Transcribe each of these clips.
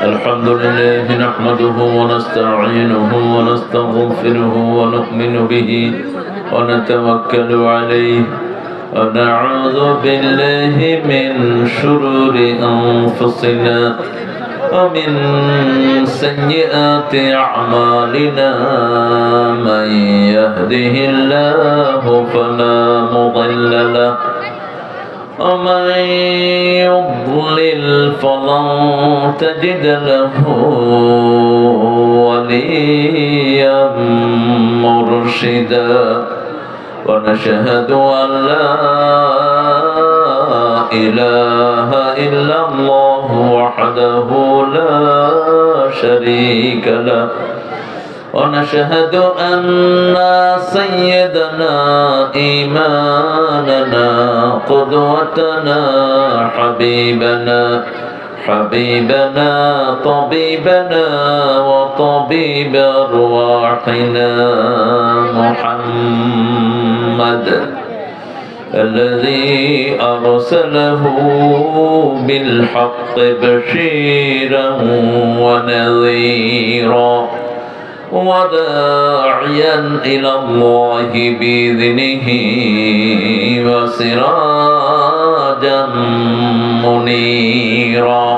الحمد لله نحمده ونستعينه ونستغفره ونؤمن به ونتوكل عليه ونعوذ بالله من شرور أنفسنا ومن سيئات أعمالنا من يهده الله فلا مضل له ومن يضلل فلن تجد له وليا مرشدا ونشهد أن لا إله إلا الله وحده لا شريك له ونشهد أن سيدنا إمامنا قدوتنا حبيبنا طبيبنا وطبيب أرواحنا محمد الذي أرسله بالحق بشيرا ونذيرا وداعيا إلى الله بإذنه وسراجا منيرا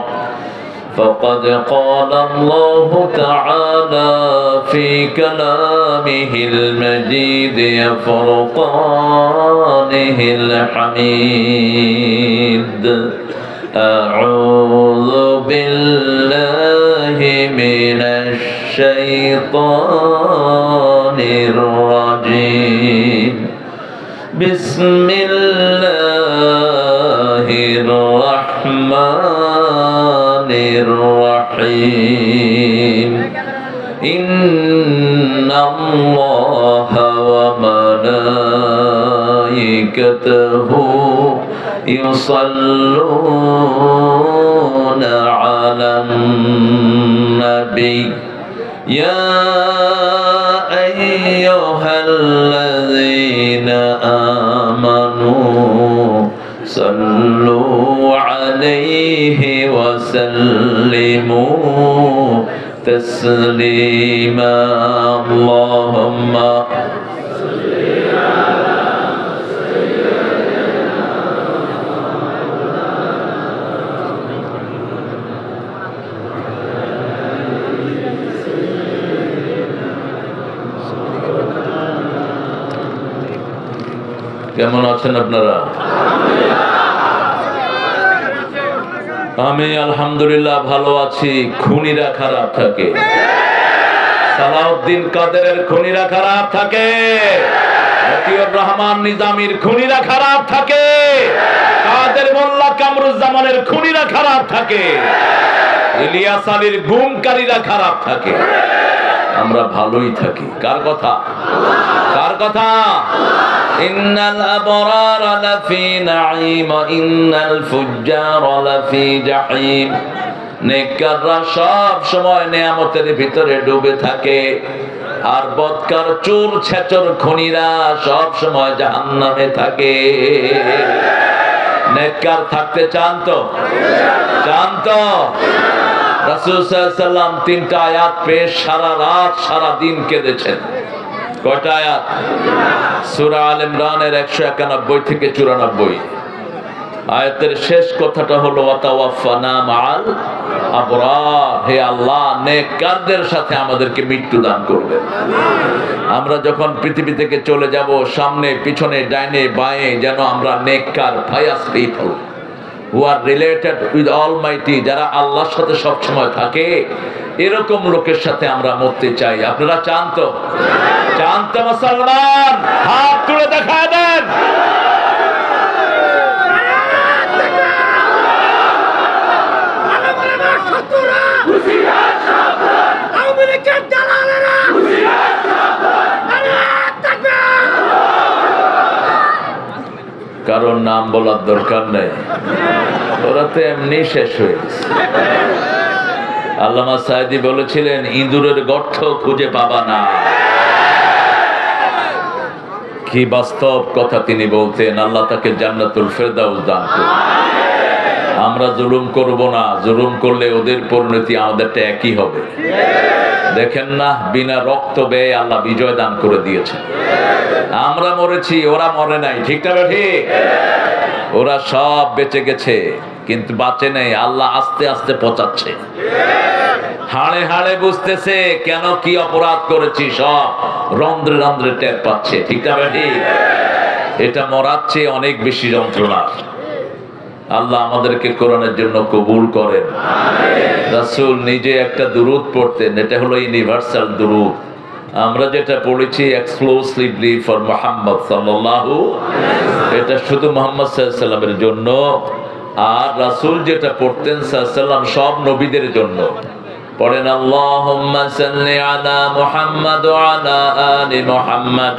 فقد قال الله تعالى في كلامه المجيد فرقانه الحميد أعوذ بالله من الشيطان الرجيم بسم الله الرحمن الرحيم إن الله وملائكته يصلون على النبي يا أيها الذين آمنوا صلوا عليه وسلموا تسليما اللهم কেমন আছেন আপনারা? আমি আলহামদুলিল্লাহ ভালো আছি। খুনিরা খারাপ থাকে, সালাউদ্দিন কাদেরের খুনিরা খারাপ থাকে, মতিউর রহমান নিজামীর খুনিরা খারাপ থাকে, কাদের মোল্লা কামরুজ্জামানের খুনিরা খারাপ থাকে, ইলিয়াস আলীর গুমকারীরা খারাপ থাকে। আমরা ভালোই থাকি। কার কথা? কার কথা? ইন্নাল আবরারা লাফি নাঈম ওয়া ইন্নাল ফুজ্জারা লাফি জাহিম। নেককাররা সব সময় নিয়ামতের ভিতরে ডুবে থাকে, আর বদকার চোর ছেচর খুনিরা সব সময় জাহান্নামে থাকে। নেককার থাকতে চান তো? চান তো? রাসূল সাল্লাল্লাহু আলাইহি ওয়াসাল্লাম 3টা আয়াত পেশ সারা রাত সারা দিন কেঁদেছেন। কয়টা আয়াত? সূরা আলে ইমরানের 191 থেকে 94। আয়াতের শেষ কথাটা হলো ওয়াতাওয়াফানা মাআল আবরার। হে আল্লাহ, নেককারদের সাথে আমাদেরকে মৃত্যু দান করবেন। আমরা যখন পৃথিবী থেকে চলে যাব, সামনে পিছনে ডাইনে বাঁয়ে যেন আমরা নেককার ফায়াস people who are related with Almighty, যারা আল্লাহর সাথে সব সময় থাকে, এরকম লোকের সাথে আমরা মরতে চাই। আপনারা চান তো? চান তো মুসলমান? হাত তুলে দেখা দেন। কারণ নাম বলার দরকার নেই, ওরা তো এমনি শেষ হয়ে গেছে। আল্লামা সাঈদী বলেছিলেন, ইঁদুরের গর্ত খুঁজে পাবা না। কি বাস্তব কথা তিনি বলতেন। আল্লাহ তাকে জান্নাতুল ফেরদাউস দান করুন। আমরা জুলুম করব না, জুলুম করলে ওদের পরিণতি আমাদেরটা একই হবে। দেখেন না, বিনা রক্ত ব্যয়ে আল্লাহ বিজয় দান করে দিয়েছে। আমরা মরেছি, ওরা মরে নাই, ঠিক না ঠিক? ওরা সব বেঁচে গেছে, কিন্তু বাঁচে নেই, আল্লাহ আস্তে আস্তে পচাচ্ছে। হাড়ে হাড়ে বুঝতেছে কেন কি অপরাধ করেছি, সব রন্ধ্রে রন্ধ্রে টের পাচ্ছে, ঠিক না ঠিক? এটা মরার চেয়ে অনেক বেশি যন্ত্রণা। আল্লাহ আমাদেরকে কোরআনের জন্য কবুল করেন। রাসূল নিজে একটা দুরূদ পড়তেন, এটা হলো ইউনিভার্সাল দুরূদ। আমরা যেটা পড়েছি এক্সক্লুসিভলি ফর মুহাম্মদ সাল্লাল্লাহু, এটা শুধু মুহাম্মদ সাল্লাল্লাহু আলাইহি ওয়াসাল্লামের জন্য। আর রাসূল যেটা পড়তেন সাল্লাল্লাহু আলাইহি ওয়াসাল্লাম সব নবীদের জন্য। পড়েন আল্লাহুম্মা সাল্লি আলা মুহাম্মাদ ওয়া আলা আলি মুহাম্মাদ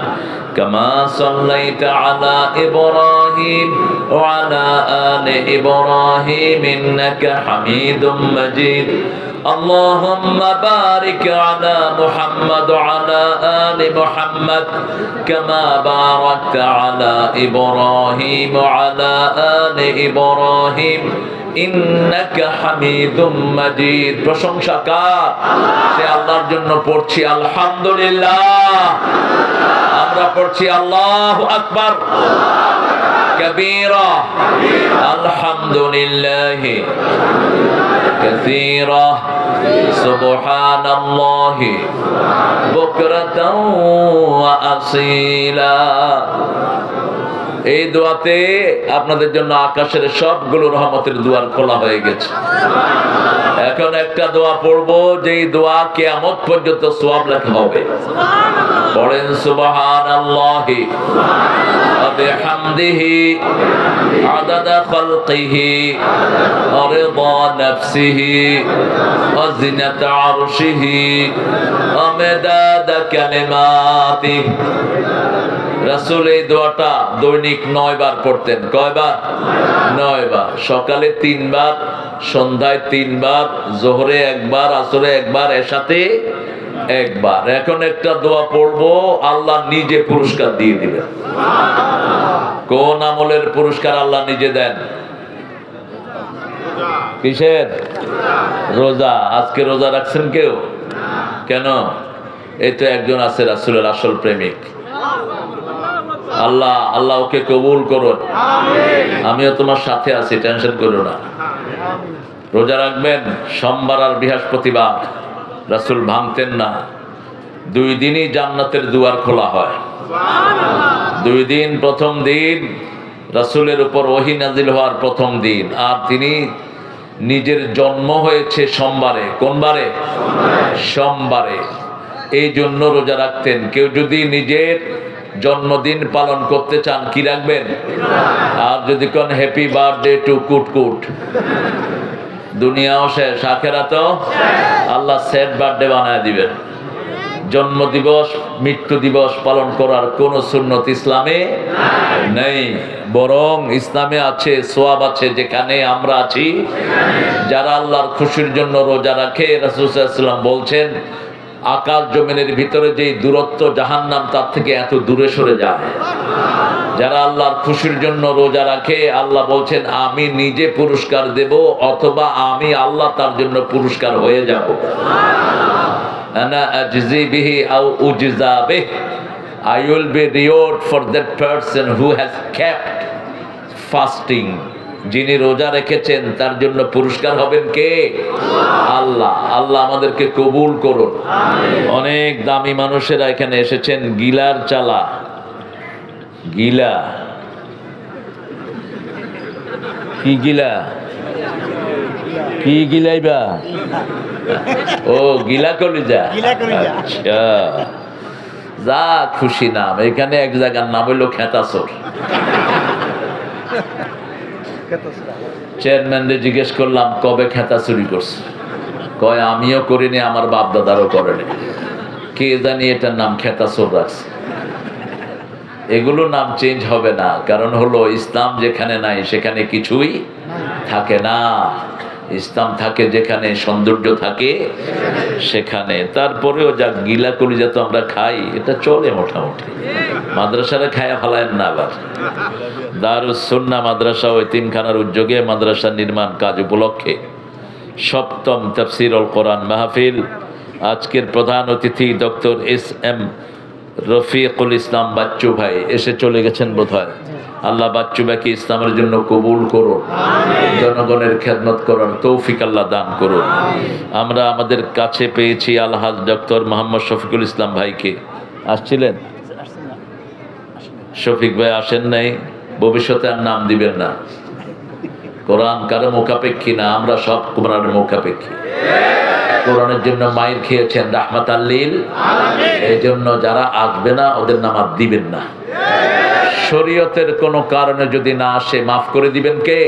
কামা সাল্লাইতা আলা ইব্রাহিম ওয়া আলা আলি ইব্রাহিম ইন্নাকা হামিদুম মাজিদ। اللهم بارك على محمد وعلى آل محمد كما باركت على إبراهيم وعلى آل إبراهيم إنك حميد مجيد। প্রশংসা কার? সে আল্লাহর জন্য পড়ছি আলহামদুলিল্লাহ। আমরা পড়ছি আল্লাহু আকবার كبيرا الحمد لله كثيرا سبحان الله بكرة وأصيلا। এই দোয়াতে আপনাদের জন্য আকাশের সবগুলো রহমতের দুয়ার খোলা হয়ে গেছে। এখন একটা দোয়া পড়বো, যেই দোয়া কিয়ামত পর্যন্ত সওয়াব লেখা হবে। পড়েন সুবহানাল্লাহি ওয়া বিহামদিহি আদাদা খালকিহি ওয়া রিদা নাফসিহি ওয়া জিনাতা আরশিহি ওয়া মিদাদা কালিমাতিহি। রাসূল এই দোয়াটা দৈনিক 9 বার পড়তেন। কয়বার? 9 বার। সকালে 3 বার, সন্ধ্যায় 3 বার, জোহরে 1 বার, আসরে 1 বার, এশাতে 1 বার। এখন একটা দোয়া পড়বো, আল্লাহ নিজে পুরস্কার দিয়ে দিবেন। কোন আমলের পুরস্কার আল্লাহ নিজে দেন? কিসের? রোজা। আজকে রোজা রাখছেন কেউ? কেন? এই তো একজন আছে রাসূলের আসল প্রেমিক। আল্লাহ আল্লাহ ওকে কবুল করুন। আমিও তোমার সাথে আছি, টেনশন করো না। রোজা রাখবেন সোমবার আর বৃহস্পতিবার। রাসূল ভাঙতেন না। 2 দিনই জান্নাতের দুয়ার খোলা হয়। 2 দিন, প্রথম দিন রাসূলের উপর ওহী নাজিল হওয়ার প্রথম দিন, আর তিনি নিজের জন্ম হয়েছে সোমবারে। কোন বারে? সোমবারে। এই জন্য রোজা রাখতেন। কেউ যদি নিজের জন্মদিন পালন করতে চান, কি রাখবেন? আর যদি কোন হ্যাপি বার্থডে টু কুটকুট, দুনিয়াও শেষ, আখেরাতও আল্লাহ সেট বার্থডে বানায় দিবেন। জন্ম দিবস, মৃত্যু দিবস পালন করার কোন সুন্নত ইসলামে নেই। বরং ইসলামে আছে, সওয়াব আছে। যেখানে আমরা আছি, যারা আল্লাহর খুশির জন্য রোজা রাখে, রাসূল সাল্লাল্লাহু আলাইহি ওয়াসাল্লাম বলছেন আকাশ জমিনের ভিতরে যে দূরত্ব জাহান্নাম তার থেকে এত দূরে সরে যায়। যারা আল্লাহর খুশির জন্য রোজা রাখে, আল্লাহ বলছেন আমি নিজে পুরস্কার দেব, অথবা আমি আল্লাহ তার জন্য পুরস্কার হয়ে যাব। আনা আজজি বিহি আও উজজা বিহি, I will be reward for that person who has kept fasting। যিনি রোজা রেখেছেন তার জন্য পুরস্কার হবেন কে? আল্লাহ। আল্লাহ আমাদেরকে কবুল করুন। অনেক দামি মানুষেরা এখানে এসেছেন। গিলার চালা, গিলা কি? গিলা কি? গিলাইবা? ও গিলা কলিজা। আচ্ছা, যা খুশি নাম। এখানে এক জায়গার নাম হইল খেতাসর। চেয়ারম্যানরে জিজ্ঞেস করলাম কবে খেতা চুরি করছে? কয় আমিও করিনি, আমার বাপ দাদারও করেনি। কে জানি এটার নাম খেতাসর রাখছে। এগুলো নাম চেঞ্জ হবে না, কারণ হলো ইসলাম যেখানে নাই সেখানে কিছুই থাকে না। ইসলাম থাকে যেখানে, সৌন্দর্য থাকে সেখানে। তারপরেও যা গিলা কলিজা তো আমরা খাই, এটা চলে মোটামুটি। মাদ্রাসারে খায়া ফেলায়েন না আবার। দারুস সুন্নাহ মাদ্রাসা ও এতিমখানার উদ্যোগে মাদ্রাসা নির্মাণ কাজ উপলক্ষে ৭ম তাফসীরুল কোরআন মাহফিল। আজকের প্রধান অতিথি ডক্টর এস.এম. রফিকুল ইসলাম বাচ্চু ভাই এসে চলে গেছেন বোধহয়। আল্লাহ বাচ্চু ভাইকে ইসলামের জন্য কবুল করুন, জনগণের খেদমত করার তৌফিক আল্লাহ দান করুন। আমরা আমাদের কাছে পেয়েছি আলহাজ ডক্টর মোহাম্মদ শফিকুল ইসলাম ভাইকে। আসছিলেন? শফিক ভাই আসেন নাই, ভবিষ্যতে আর নাম দিবেন না। কোরআন কারো মুখাপেক্ষী না, আমরা সব কোরআনের মুখাপেক্ষী। কোরআনের জন্য মায়ের খেয়েছেন রাহমাতাল লিল আলামিন, এই জন্য যারা আসবে না ওদের নাম আর দিবেন না। শরীয়তের কোনো কারণে যদি না আসে মাফ করে দিবেন কে?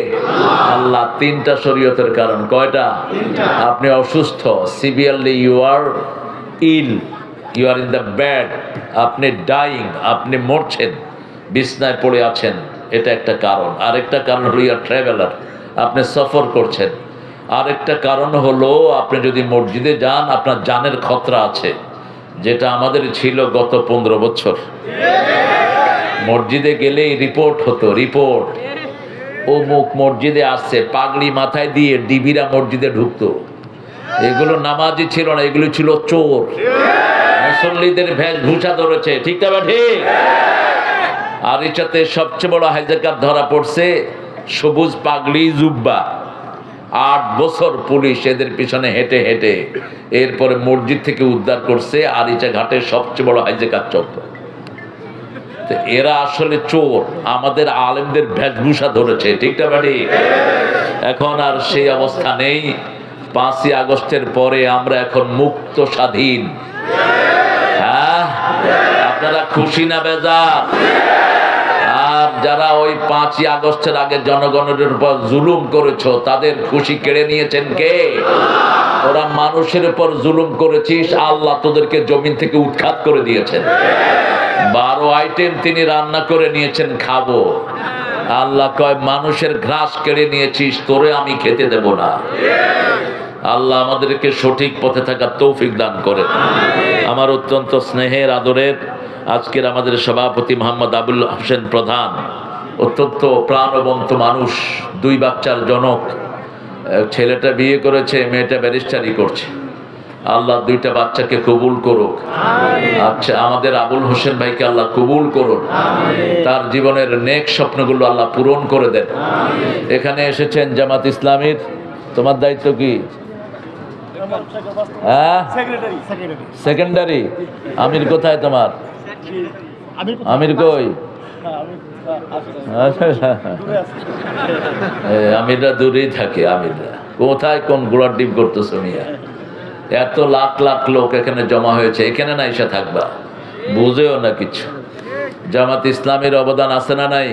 আল্লাহ। 3টা শরীয়তের কারণ। কয়টা? আপনি অসুস্থ, severely you are ill, you are in the bad, আপনি ডাইং, আপনি মরছেন, বিছনায় পড়ে আছেন, এটা একটা কারণ। আরেকটা কারণ হলো ইউ আর ট্রাভেলার, আপনি সফর করছেন। আরেকটা কারণ হলো আপনি যদি মসজিদে যান আপনার জানের খতরা আছে, যেটা আমাদের ছিল গত 15 বছর। মসজিদে গেলেই রিপোর্ট হতো, রিপোর্ট অমুক মসজিদে আসছে, পাগড়ি মাথায় দিয়ে ডিবিরা মসজিদে ঢুকতো। এগুলো নামাজি ছিল না, এগুলো ছিল চোর। মুসল্লিদের বেশভূষা ধরেছে, ঠিক না ঠিক? আর এটাতে সবচেয়ে বড় হাইজাকার ধরা পড়ছে, সবুজ পাগড়ি জুব্বা। 8 বছর পুলিশ এদের পিছনে হেঁটে হেঁটে এরপরে মসজিদ থেকে উদ্ধার করছে। আরিচা ঘাটের সবচেয়ে বড় হাইজাকার চক্র। এরা আসলে চোর, আমাদের আলেমদের বেশভূষা ধরেছে, ঠিক না বাড়ি? এখন আর সেই অবস্থা নেই। 5ই আগস্টের পরে আমরা এখন মুক্ত, স্বাধীন। হ্যাঁ, আপনারা খুশি না বেজার? আর যারা ওই 5ই আগস্টের আগে জনগণের উপর জুলুম করেছো তাদের খুশি কেড়ে নিয়েছেন কে? ওরা মানুষের উপর জুলুম করেছিস, আল্লাহ তোদেরকে জমিন থেকে উৎখাত করে দিয়েছেন। 12 আইটেম তিনি রান্না করে নিয়েছেন, খাবো। আল্লাহ কয় মানুষের ঘাস কেড়ে নিয়েছিস, তোরে আমি খেতে দেব না। আল্লাহ আমাদেরকে সঠিক পথে থাকার তৌফিক দান করেন। আমার অত্যন্ত স্নেহের আদরের আজকের আমাদের সভাপতি মোহাম্মদ আবুল হোসেন প্রধান, অত্যন্ত প্রাণবন্ত মানুষ, 2 বাচ্চার জনক। ছেলেটা বিয়ে করেছে, মেয়েটা ব্যারিস্টারি করছে। আল্লাহ 2টা বাচ্চাকে কবুল করুক। আচ্ছা, আমাদের আবুল হোসেন ভাইকে আল্লাহ কবুল করুন, তার জীবনের নেক স্বপ্নগুলো আল্লাহ পূরণ করে দেন। এখানে এসেছেন জামাত ইসলামীর, তোমার দায়িত্ব কি? হ্যাঁ, সেকেন্ডারি। আমির কোথায় তোমার? আমির কই? আমিররা দূরেই থাকে। আমিররা কোথায় কোন গোড়ার ডিম করতেছো মিয়া? এত লাখ লাখ লোক এখানে জমা হয়েছে, এখানে না এসে থাকবা? বুঝেও না কিছু। জামাত ইসলামের অবদান আছে না নাই?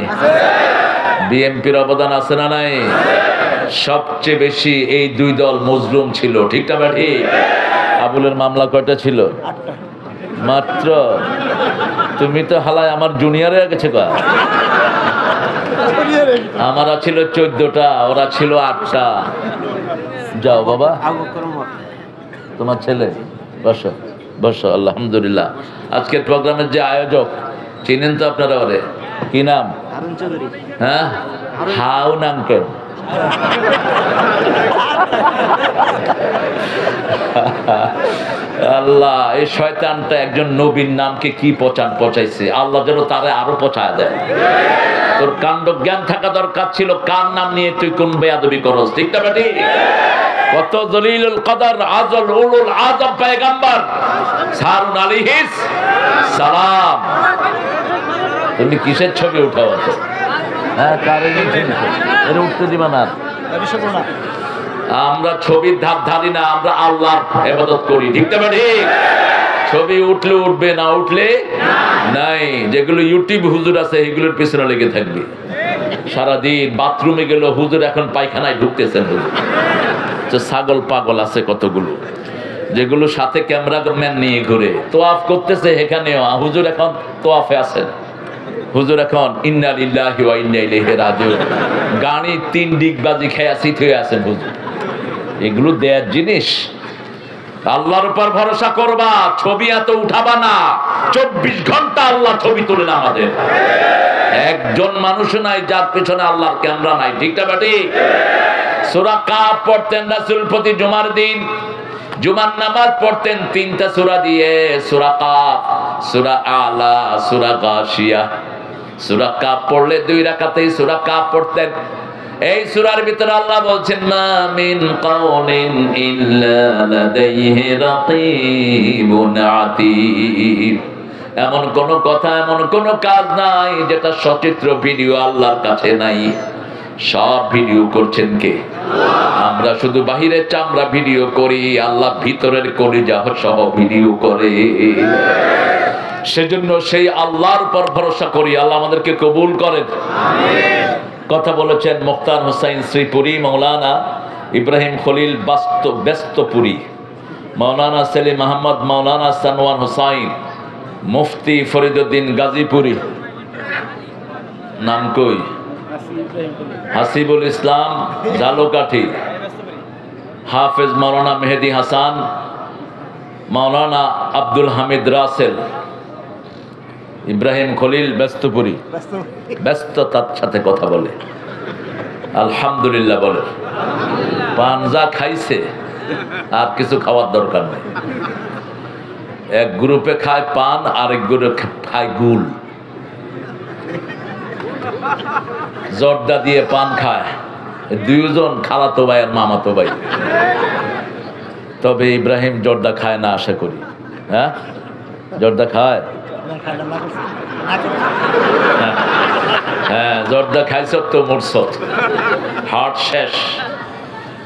বিএনপির অবদান আছে না নাই? সবচেয়ে বেশি এই 2 দল মজলুম ছিল, ঠিক না ঠিক? আবুলের মামলা কয়টা ছিল? মাত্র। তুমি তো হালায় আমার জুনিয়র হয়ে গেছে। আমারা ছিল 14টা, ওরা ছিল 8টা। যাও বাবা, তোমার ছেলে বসো বসো। আলহামদুলিল্লাহ, আজকের প্রোগ্রামের যে আয়োজক চিনেন তো আপনারা, ওরে কি নাম? হ্যাঁ, হাউন আঙ্কেল। আল্লাহ, এই শয়তানটা একজন নবীর নামকে কি পচাইছে, আল্লাহ যেন তারে আরো পচায় দেয়। তোর কাণ্ড জ্ঞান থাকা দরকার ছিল, কার নাম নিয়ে তুই কোন বেয়াদবি করস, ঠিক না বেটি? কত জলিলুল কদর আজল উলুল আযম পয়গম্বর হারুন আলাইহিস সালাম। তুমি কিসের ছবি উঠাও তো? হ্যাঁ, কারে উঠতে দিবা না। আমরা ছবির ধার ধারি না, আমরা আল্লাহর ইবাদত করি, ঠিক না ঠিক? ছবি উঠলে উঠবে, না উঠলে নাই। যেগুলো ইউটিউব হুজুর আছে এগুলোর পিছনে লেগে থাকবে সারাদিন। বাথরুমে গেল হুজুর, এখন পায়খানায় ঢুকতেছেন হুজুর। ছাগল পাগল আছে কতগুলো, যেগুলো সাথে ক্যামেরাম্যান নিয়ে ঘুরে তোয়াফ করতেছে। এখানেও হুজুর এখন তোয়াফে আছেন। হুজুর এখন ইন্না লিল্লাহি ওয়া ইন্না ইলাইহি রাজিউন, গাড়ি 3 ডিগবাজি খেয়ে আসিত হয়ে আছেন হুজুর। এগুলো দেয়ার জিনিস। আল্লাহর উপর ভরসা করবা, ছবি এত উঠাবা না। 24 ঘন্টা আল্লাহ ছবি তোলেন আমাদের। একজন মানুষ নাই যার পেছনে আল্লাহর ক্যামেরা নাই, ঠিক না বেটি? সূরা কাফ পড়তেন রাসূল প্রতি জুমার দিন। জুমার নামাজ পড়তেন 3টা সূরা দিয়ে, সূরা কাফ, সূরা আলা, সূরা গাশিয়া। সূরা কাফ পড়লে 2 রাকাতেই সূরা কাফ পড়তেন। এই সূরার ভিতরে আল্লাহ বলছেন, মা মিন কাউলিন ইল্লা লাদাইহি রাকীবুন আতীদ। এমন কোন কথা, এমন কোন কাজ নাই যেটা সচিত্র ভিডিও আল্লাহর কাছে নাই। সব ভিডিও করছেন কে? আমরা শুধু বাহিরের চামড়া ভিডিও করি, আল্লাহ ভিতরের কলিজা সহ ভিডিও করে। সেজন্য সেই আল্লাহর উপর ভরসা করি, আল্লাহ আমাদেরকে কবুল করেন। কথা বলেছেন মুখতার হোসাইন শ্রীপুরী, মৌলানা ইব্রাহিম খলিল ব্যস্তপুরী, মৌলানা সেলিম আহমদ, মৌলানা সানোয়ার হোসাইন, মুফতি ফরিদুদ্দিন গাজীপুরী, নাম কই, হাসিবুল ইসলাম জালুকাঠি, হাফেজ মৌলানা মেহেদি হাসান, মৌলানা আব্দুল হামিদ রাসেল, ইব্রাহিম খলিল ব্যস্তপুরী, ব্যস্ততার সাথে কথা বলে, আলহামদুলিল্লাহ বলে। পাঞ্জা খাইছে, আর কিছু খাওয়ার দরকার নেই। এক গ্রুপে খায় পান, আরেক গ্রুপে খায় গুল। জর্দা দিয়ে পান খায়, 2 জন খালাতো ভাই আর মামাতো ভাই। তবে ইব্রাহিম জর্দা খায় না আশা করি। হ্যাঁ, জর্দা খায়? হ্যাঁ, জর্দা খাইছ তো মরছ, হার্ট শেষ।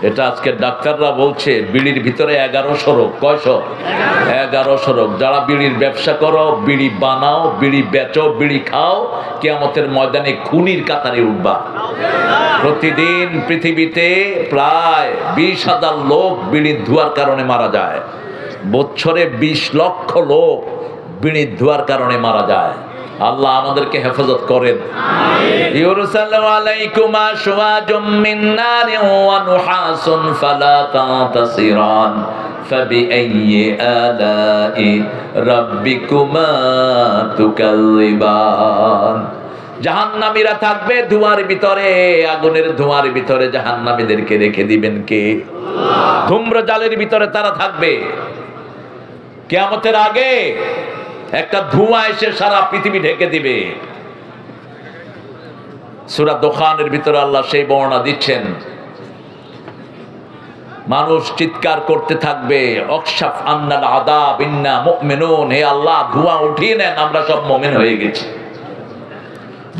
এটা আজকে ডাক্তাররা বলছে বিড়ির ভিতরে 1100 রোগ। কয়শো? 1100 রোগ। যারা বিড়ির ব্যবসা করো, বিড়ি বানাও, বিড়ি বেচো, বিড়ি খাও, কিয়ামতের ময়দানে খুনির কাতারে উঠবা। প্রতিদিন পৃথিবীতে প্রায় 20,000 লোক বিড়ির ধোঁয়ার কারণে মারা যায়। বছরে 20 লক্ষ লোক বিড়ির ধোঁয়ার কারণে মারা যায়। আল্লাহ আমাদেরকে হেফাজত করেন। ইউরসালু আলাইকুমা শুওয়াজুম মিন নারিন ওয়া নুহাসুন ফালা তানতাসিরান ফাবিআইয়ি আলাই রাব্বিকুমা তুকাল্লিবান। জাহান্নামীরা থাকবে ধোঁয়ার ভিতরে, আগুনের ধোঁয়ার ভিতরে জাহান্নামীদেরকে রেখে দিবেন কে? আল্লাহ। ধূম্র জালের ভিতরে তারা থাকবে। কিয়ামতের আগে একটা ধোঁয়া এসে সারা পৃথিবী ঢেকে দিবে। সূরা দোখানের ভিতরে আল্লাহ সেই বর্ণনা দিচ্ছেন। মানুষ চিৎকার করতে থাকবে, অকশাফ আন্নাল আযাব ইন্না মুমিনুন। হে আল্লাহ, ধোঁয়া উঠিয়ে নেন, আমরা সব মুমিন হয়ে গেছি।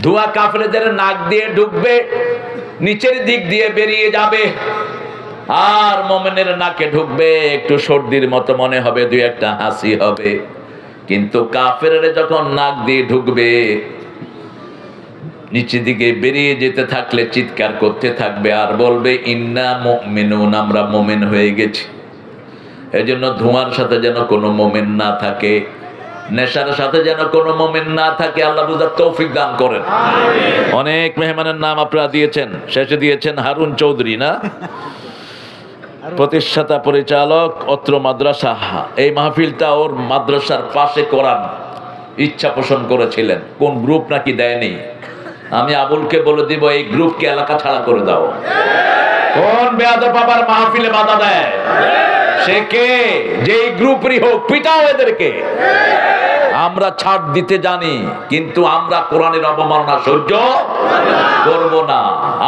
ধোঁয়া কাফেরদের নাক দিয়ে ঢুকবে, নিচের দিক দিয়ে বেরিয়ে যাবে, আর মুমিনের নাকে ঢুকবে। একটু সর্দির মতো মনে হবে, 2-1টা হাসি হবে। কিন্তু কাফেররা যখন নাক দিয়ে ঢুকবে, নিচে দিকে বেরিয়ে যেতে থাকলে চিৎকার করতে থাকবে আর বলবে ইন্না মুমিনুন, আমরা মুমিন হয়ে গেছি। এজন্য ধোঁয়ার সাথে যেন কোনো মুমিন না থাকে, নেশার সাথে যেন কোনো মুমিন না থাকে। আল্লাহ বুঝার তৌফিক দান করেন। অনেক মেহমানের নাম আপনারা দিয়েছেন, শেষে দিয়েছেন হারুন চৌধুরী, না? প্রতিষ্ঠাতা পরিচালক অত্র মাদ্রাসা। এই মাহফিলটা ওর মাদ্রাসার পাশে করার ইচ্ছা পোষণ করেছিলেন। কোন গ্রুপ নাকি দেয়নি। আমি আবুলকে বলে দিব, এই গ্রুপকে এলাকা ছাড়া করে দাও। কোন বেয়াদব বাবার মাহফিলে বাধা দেয়? সে কে? যেই গ্রুপেরই হোক, পিটাও এদেরকে। আমরা ছাড় দিতে জানি, কিন্তু আমরা কোরআনের অবমাননা সহ্য করব না।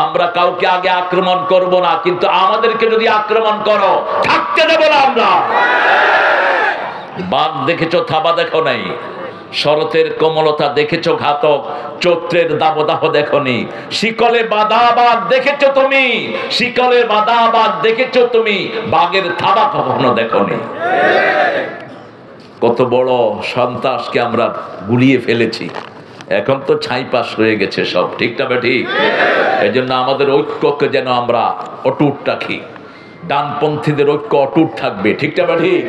আমরা কাউকে আগে আক্রমণ করব না, কিন্তু আমাদেরকে যদি আক্রমণ করো, থাকতে দেব না আমরা। বাঘ দেখেছো, থাবা দেখো নাই। শরতের কোমলতা দেখেছো, ঘাতক চৈত্রের দাবদাহ দেখনি। শিকলে বাঁধা বাঘ দেখেছো তুমি, শিকলে বাঁধা বাঘ দেখেছো তুমি, বাঘের থাবা কখনো দেখনি। কত বড় সন্ত্রাসকে আমরা গুলিয়ে ফেলেছি, এখন তো ছাইপাস হয়ে গেছে সব, ঠিক না ঠিক? এই জন্য আমাদের ঐক্যকে যেন আমরা অটুট রাখি। ডানপন্থীদের ঐক্য অটুট থাকবে, ঠিক না ঠিক?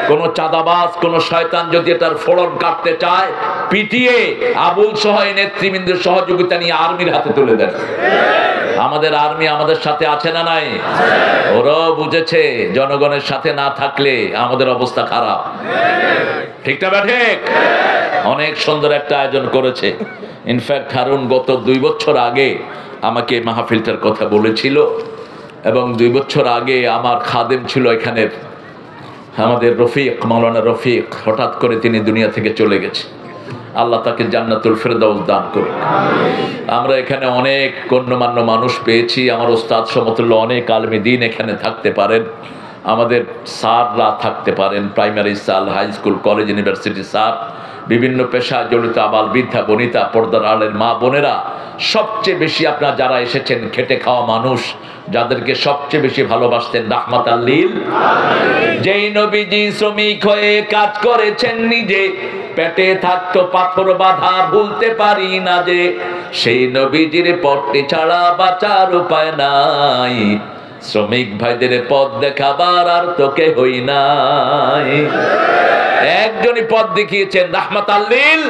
কোন চাঁদাবাজ, কোন শয়তান যদি এটার ফোড়ন কাটতে চায়, পিটিয়ে আবুল সহ নেতৃবৃন্দের সহযোগিতা নিয়ে আর্মির হাতে তুলে দেন। আমাদের আর্মি আমাদের সাথে আছে না নাই? ওরাও বুঝেছে জনগণের সাথে না থাকলে আমাদের অবস্থা খারাপ। ঠিক না ঠিক? অনেক সুন্দর একটা আয়োজন করেছে। ইনফ্যাক্ট হারুন গত 2 বছর আগে আমাকে মাহফিলটার কথা বলেছিল, এবং 2 বছর আগে আমার খাদেম ছিল এখানের, আমাদের রফিক, মাওলানা রফিক। হঠাৎ করে তিনি দুনিয়া থেকে চলে গেছে। আল্লাহ তাকে জান্নাতুল ফেরদাউস দান করুন। আমরা এখানে অনেক গণ্যমান্য মানুষ পেয়েছি। আমার ওস্তাদ সমতুল্য অনেক আলেমে দ্বীন এখানে থাকতে পারেন, আমাদের স্যাররা থাকতে পারেন, primary sir, high school, college, university sir, বিভিন্ন পেশায় জড়িত আবাল বৃদ্ধা বনিতা, পর্দার আলের মা বোনেরা, সবচেয়ে বেশি আপনারা যারা এসেছেন খেটে খাওয়া মানুষ, যাদেরকে সবচেয়ে বেশি ভালোবাসতেন রাহমাতাল লিল, যেই নবীজি শ্রমিক হয়ে কাজ করেছেন, নিজে পেটে থাকতো পাথর বাঁধা, ভুলতে পারি না যে সেই নবীজির পথটি ছাড়া বাঁচার উপায় নাই। শ্রমিক ভাইদের পথ দেখাবার আর তোকে হই নাই। একজনই পথ দেখিয়েছেন, রাহমাতাল লিল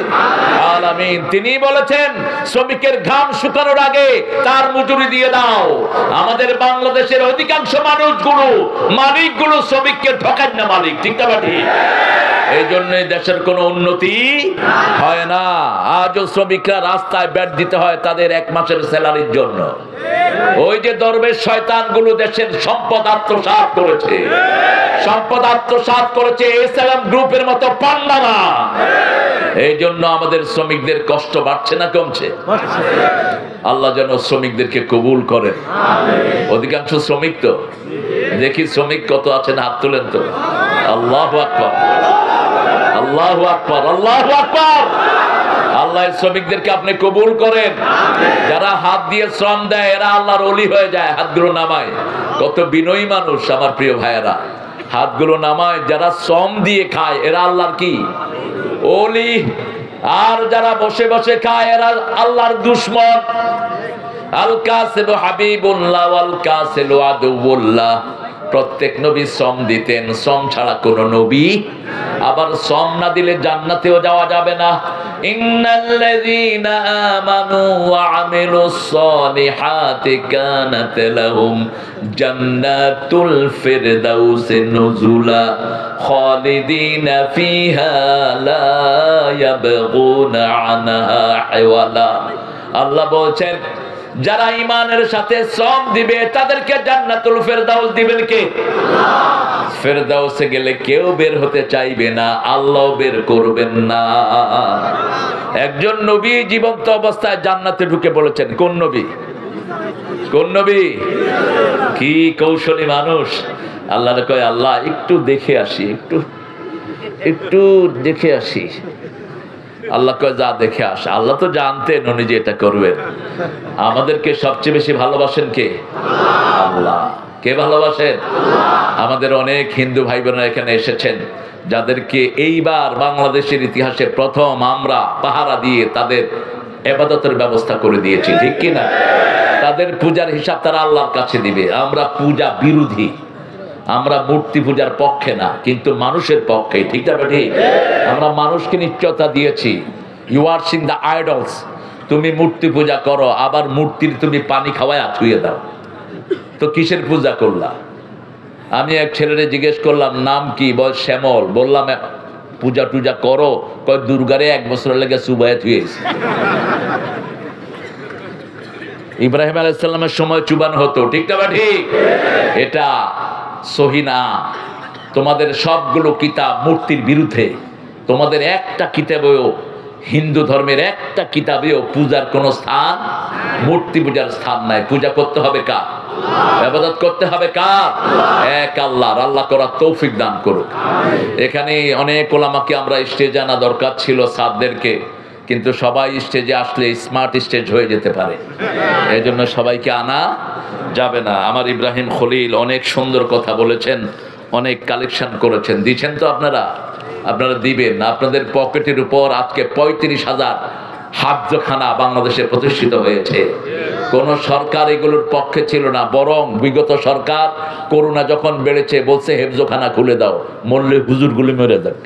আলামিন। তিনি বলেছেন শ্রমিকের ঘাম শুকানোর আগে তার মজুরি দিয়ে দাও। আমাদের বাংলাদেশের অধিকাংশ মানুষগুলো, মালিকগুলো শ্রমিককে ঠকান না মালিক। ঠিক না ঠিক? এই জন্যই দেশের কোনো উন্নতি হয় না। আজও শ্রমিকরা রাস্তায় ব্যাট দিতে হয় তাদের 1 মাসের স্যালারির জন্য। ওই যে দরবেশ শয়তানগুলো দেশের সম্পদ আত্মসাৎ করেছে, সম্পদ আত্মসাৎ করেছে ইসলাম গ্রুপের মতো পান্ডারা। এই জন্য আমাদের শ্রমিকদের কষ্ট বাড়ছে না কমছে? আল্লাহ যেন শ্রমিকদেরকে কবুল করেন। অধিকাংশ শ্রমিক তো দেখি, শ্রমিক কত আছেন হাত তুলেন তো। আল্লাহু আকবার, আল্লাহু আকবার, আল্লাহু আকবার। আল্লাহ শ্রমিকদেরকে আপনি কবুল করেন। যারা হাত দিয়ে শ্রম দেয় এরা আল্লাহর ওলি হয়ে যায়। হাতগুলো নামায়, কত বিনয়ী মানুষ আমার প্রিয় ভাইয়েরা, হাতগুলো নামায়। যারা শ্রম দিয়ে খায় এরা আল্লাহর কি ওলি, আর যারা বসে বসে খায় এরা আল্লাহর দুশমন। আল কাসিবু হাবিবুল্লাহ ওয়াল কাসিলু আদুউল্লাহ। প্রত্যেক নবী শ্রম দিতেন, শ্রম ছাড়া কোন নবী, আবার শ্রম না দিলে জান্নাতেও যাওয়া যাবে না। ইন্নাল্লাযীনা আমানু ওয়া আমিলুস সালিহাতি কানাত লাহুম জান্নাতুল ফিরদাউসি নুজুলা খালিদিনা ফিহা লা ইয়াবগুনা আনহা হিওয়ালা। আল্লাহ বলেন যারা ঈমানের সাথে শ্রম দিবে তাদেরকে জান্নাতুল ফেরদাউস দিবেন কে? আল্লাহ। ফেরদাউসে গেলে কেউ বের হতে চাইবে না, আল্লাহ বের করবেন না। একজন নবী জীবন্ত অবস্থায় জান্নাতে ঢুকে বলেছেন। কোন নবী? কোন নবী? কি কৌশলী মানুষ। আল্লাহর কয় আল্লাহ একটু দেখে আসি, একটু দেখে আসি। আল্লাহ কয় যা দেখে আস। আল্লাহ তো জানতেন উনি যে এটা করবেন। আমাদেরকে সবচেয়ে বেশি ভালোবাসেন কে? আল্লাহ। কে ভালোবাসেন? আমাদের অনেক হিন্দু ভাই বোনেরা এখানে এসেছেন, যাদেরকে এইবার বাংলাদেশের ইতিহাসে প্রথম আমরা পাহারা দিয়ে তাদের ইবাদতের ব্যবস্থা করে দিয়েছি। ঠিক কি না? তাদের পূজার হিসাব তারা আল্লাহর কাছে দিবে। আমরা পূজা বিরোধী, আমরা মূর্তি পূজার পক্ষে না, কিন্তু মানুষের পক্ষে। ঠিক না ঠিক? আমরা মানুষকে নিশ্চয়তা দিয়েছি। You are sing the idols. তুমি মূর্তি পূজা করো, আবার মূর্তির তুমি পানি খাওয়ায় ছুঁয়ে দাও, তো কিসের পূজা করলা? আমি এক ছেলেরে জিজ্ঞেস করলাম নাম কি, বল শ্যামল। বললাম পূজা টুজা করো? কয় দুর্গারে 1 বছর লেগে চুবাইয়া থুয়েছে। ইব্রাহিম আলাইহিস সালামের সময় চুবানো হতো। ঠিক না ঠিক? এটা সহি না। তোমাদের সবগুলো কিতাব মূর্তির বিরুদ্ধে। তোমাদের একটা কিতাবেও, হিন্দু ধর্মের একটা কিতাবেও পূজার কোনো স্থান, মূর্তি পূজার স্থান নাই। পূজা করতে হবে কার? ইবাদত করতে হবে কার? এক আল্লাহর। আল্লাহ করার তৌফিক দান করুক। এখানে অনেক ওলামাকে আমরা স্টেজে আনা দরকার ছিল, সাদদেরকে, কিন্তু সবাই স্টেজে আসলে স্মার্ট স্টেজ হয়ে যেতে পারে, এই জন্য সবাইকে আনা যাবে না। আমার ইব্রাহিম খলিল অনেক সুন্দর কথা বলেছেন, অনেক কালেকশন করেছেন। দিচ্ছেন তো আপনারা? আপনারা দিবেন। আপনাদের পকেটের উপর আজকে 35,000 হাফজখানা বাংলাদেশে প্রতিষ্ঠিত হয়েছে। কোন সরকার এগুলোর পক্ষে ছিল না, বরং বিগত সরকার করোনা যখন বেড়েছে বলছে হেফজখানা খুলে দাও, মরলে হুজুরগুলি মেরে দেখ।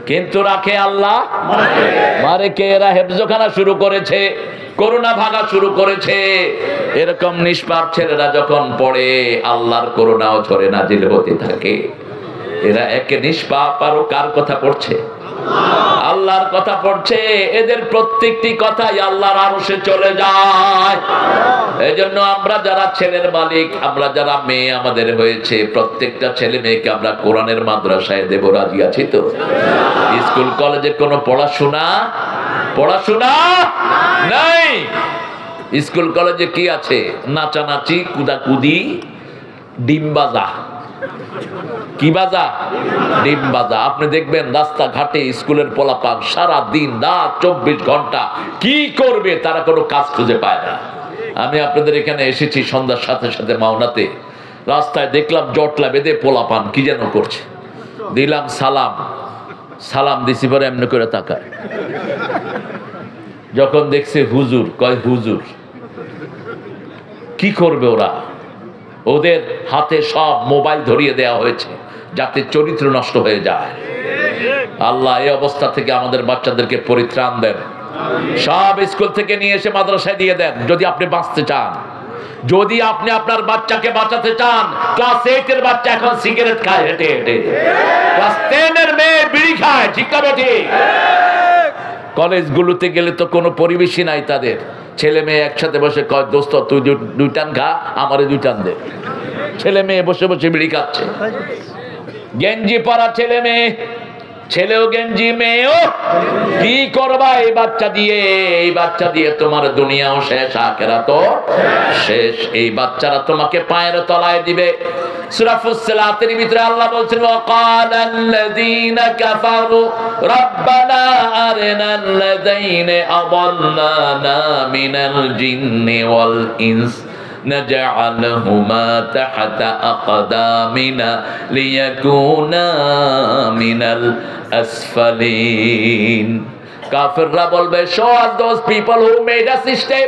কিন্তু রাখে আল্লাহ, মারে কে? এরা হেফজখানা শুরু করেছে। করোনা ভাগা শুরু করেছে। এরকম নিষ্পাপ ছেলেরা যখন পড়ে, আল্লাহর করোনাও ঝরে নাজিল হতে থাকে। এরা একে নিষ্পাপ, আরো কার কথা পড়ছে? আল্লাহর কথা পড়ছে। এদের প্রত্যেকটি কথাই আল্লাহর আরশে চলে যায়। এজন্য আমরা যারা ছেলের মালিক, আমরা যারা মেয়ে আমাদের হয়েছে, প্রত্যেকটা ছেলে মেয়েকে আমরা কোরআনের মাদ্রাসায় দেব। রাজি আছি তো? স্কুল কলেজে কোনো পড়াশোনা নাই। স্কুল কলেজে কি আছে? নাচানাচি, কুদাকুদি, ডিম বাজা। কি বাজা? ডিম বাজা। আপনি দেখবেন রাস্তাঘাটে স্কুলের পোলাপান সারা দিন রাত 24 ঘন্টা কি করবে, তারা কোনো কাজ খুঁজে পায় না। আমি আপনাদের এখানে এসেছি সন্ধ্যার সাথে সাথে মাওনাতে, রাস্তায় দেখলাম জটলা বেঁধে পোলাপান কি যেন করছে। দিলাম সালাম দিছি, পরে এমনি করে তাকায়। যখন দেখছে হুজুর, কয় হুজুর। কি করবে ওরা? ওদের হাতে সব মোবাইল ধরিয়ে দেওয়া হয়েছে যাতে চরিত্র নষ্ট হয়ে যায়। আল্লাহ এই অবস্থা থেকে আমাদের বাচ্চাদেরকে পরিত্রাণ দেন। সব স্কুল থেকে নিয়ে এসে মাদ্রাসায় দিয়ে দেন যদি আপনি বাঁচতে চান। যদি আপনি আপনার বাচ্চাকে বাঁচাতে চান, ক্লাস 8 এর বাচ্চা এখন সিগারেট খায় হেঁটে হেঁটে, ক্লাস 10 এর মেয়ে বিড়ি খায়, ঠিক না ঠিক? কলেজগুলোতে গেলে তো কোনো পরিবেশই নাই তাদের। ছেলে মেয়ে একসাথে বসে কয়, দোস্ত তুই 2 টান খা, আমারে 2 টান দে। ছেলে মেয়ে বসে বসে বিড়ি খাচ্ছে। গেঞ্জি পরা ছেলে মেয়ে, ছেলেও গেঞ্জি মেয়েও। কি করবা এই বাচ্চা দিয়ে? এই বাচ্চা দিয়ে তোমার দুনিয়াও শেষ, আখিরাতও শেষ। এই বাচ্চারা তোমাকে পায়ের তলায় দিবে। সূরা ফুসসিলাতের ভিতরে আল্লাহ বলছেন, ওয়াকালাল্লাযীনা কাফারু রাব্বানা আরিনাল্লাযীনা আযাল্লানা মিনাল জিন্নি ওয়াল ইনস نجعلهما تحت أقدامنا ليكونا من الأسفلين। কাফেররা বলবে, show us those people who made us stay।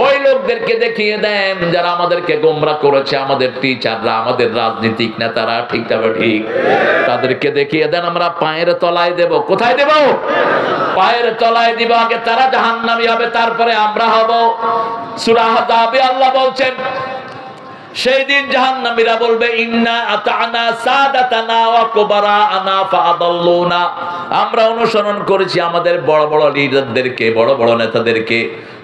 ওই লোকদেরকে দেখিয়ে দেন যারা আমাদেরকে গোমরা করেছে, আমাদের টিচাররা, আমাদের রাজনীতিক নেতারা, ঠিক তবে ঠিক। তাদেরকে দেখিয়ে দেন, আমরা পায়ের তলায় দেব। কোথায় দেব? পায়ের তলায় দিব। আগে তারা জাহান্নামী হবে, তারপরে আমরা হব। সূরা আহজাবে আল্লাহ বলছেন, সেই দিন জাহান্নামীরা বলবে, ইন্না আতানা সাদাতানা ওয়া কুবারানা ফাআদাল্লুনা। আমরা অনুসরণ করেছি আমাদের বড় বড় লিডারদেরকে, বড় বড় নেতাদেরকে,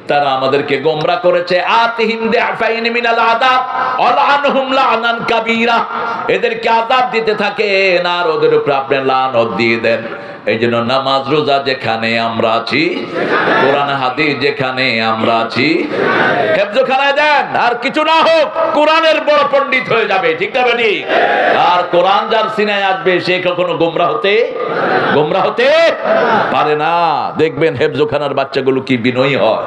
তারা আমাদেরকে গোমরা করেছে। আতিহিম দিআফাইন মিনাল আযাব আলআনহুম লা'নান কাবীরা। এদেরকে আযাব দিতে থাকেন আর ওদের উপর আপনি লানত দিয়ে দেন। এই জন্য নামাজ রোজা যেখানে আমরা আছি, কোরআন হাদিস যেখানে আমরা আছি, হেফজখানায় দেন। আর কিছু না হোক, কোরআনের বড় পণ্ডিত হয়ে যাবে, ঠিক না বেটি? আর কোরআন যার সিনায় আসবে সে কখনো গোমরা হতে পারে না। দেখবেন হেফজখানার বাচ্চাগুলো কি বিনয়ী হয়।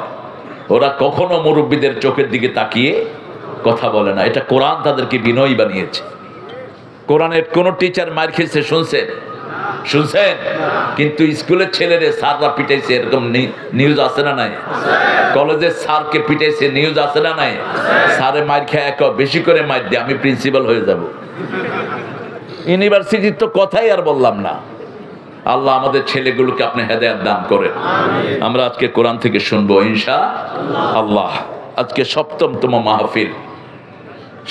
ওরা কখনো মুরব্বীদের চোখের দিকে তাকিয়ে কথা বলে না। এটা কোরআন তাদেরকে বিনয়ী বানিয়েছে। কোরআনের কোন টিচার মার খেয়েছে শুনছেন? কিন্তু স্কুলের ছেলেরে স্যাররা পিটাইছে, এরকম নিউজ আছে না নাই? কলেজের স্যারকে পিটাইছে, নিউজ আছে না নাই? স্যারে মার খেয়ে এক বেশি করে মার দিয়ে আমি প্রিন্সিপাল হয়ে যাব। ইউনিভার্সিটির তো কথাই আর বললাম না। আল্লাহ আমাদের ছেলেগুলোকে আপনি হেদায়েত দান করেন। আমরা আজকে কোরআন থেকে শুনবো ইনশাআল্লাহ। আজকে সপ্তমতম মাহফিল,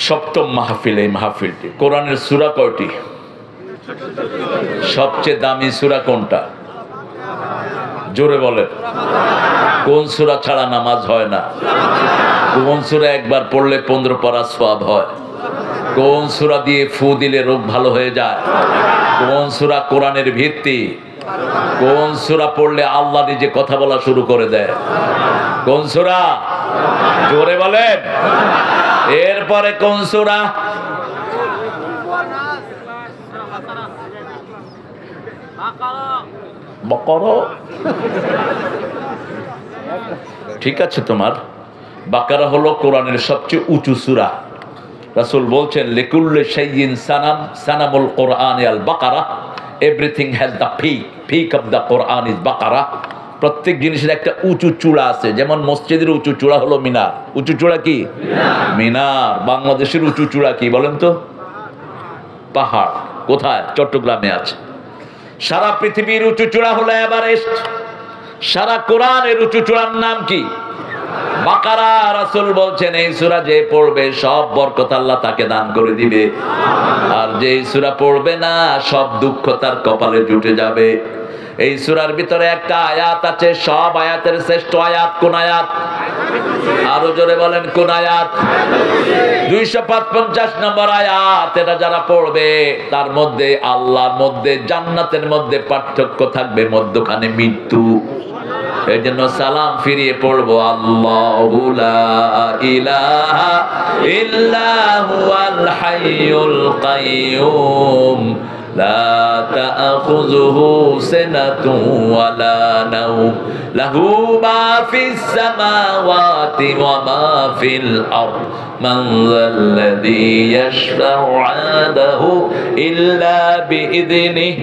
সপ্তম মাহফিল। এই মাহফিলটি কোরআনের সূরা কয়টি? সবচেয়ে দামি সূরা কোনটা? জোরে বলেন। কোন সূরা ছাড়া নামাজ হয় না? কোন সূরা একবার পড়লে 15 পারা সওয়াব হয়? কোন সূরা দিয়ে ফু দিলে রোগ ভালো হয়ে যায়? কোন সূরা কোরআনের ভিত্তি? কোন সূরা পড়লে আল্লাহ নিজে কথা বলা শুরু করে দেয়? কোন সূরা? জোরে বলেন। এরপরে কোন সূরা? বাকারা। ঠিক আছে, তোমার বাকারা হলো কোরআনের সবচেয়ে উঁচু সূরা। রাসূল বলছেন, লিকুল্লি শাইইন সানামুল কোরআন আল বাকারা। Everything has the peak of the Quran is Baqarah. প্রত্যেক জিনিসের একটা উঁচু চূড়া আছে। যেমন মসজিদের উঁচু চূড়া হলো মিনার। উঁচু চূড়া কি? মিনার। বাংলাদেশের উঁচু চূড়া কি বলেন তো? পাহাড়। কোথায়? চট্টগ্রামে আছে। সারা পৃথিবীর উঁচু চূড়া হলো এভারেস্ট। সারা কোরআনের উঁচু চূড়ার নাম কি? বাকারা রাসূল বলছেন এই সূরা যে পড়বে সব বরকত আল্লাহ তাকে দান করে দিবে, আর যে সূরা পড়বে না সব দুঃখ তার কপালে জুটে যাবে। এই সূরার ভিতরে একটা আয়াত আছে, সব আয়াতের শ্রেষ্ঠ আয়াত কোন আয়াত? আরো জোরে বলেন কোন আয়াত? 255 নম্বর আয়াত। এটা যারা পড়বে তার মধ্যে আল্লাহর মধ্যে জান্নাতের মধ্যে পার্থক্য থাকবে, মধ্যখানে মৃত্যু। এই জন্য সালাম ফিরিয়ে পড়বো, আল্লাহু লা ইলাহা ইল্লা হুয়াল হাইয়ুল কাইয়ুম لا تأخذه سنة ولا نوم له ما في السماوات وما في الأرض من ذا الذي يشفع عنده إلا بإذنه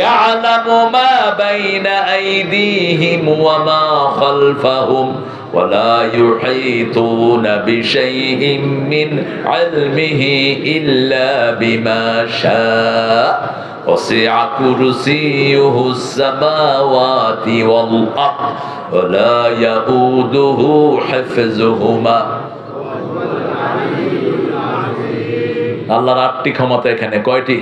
يعلم ما بين أيديهم وما خلفهم ولا يحيطون بشيء من علمه إلا بما شاء وسع كرسيه السماوات والأرض ولا يؤوده حفظهما আল্লাহর 8টি ক্ষমতা এখানে। কয়টি?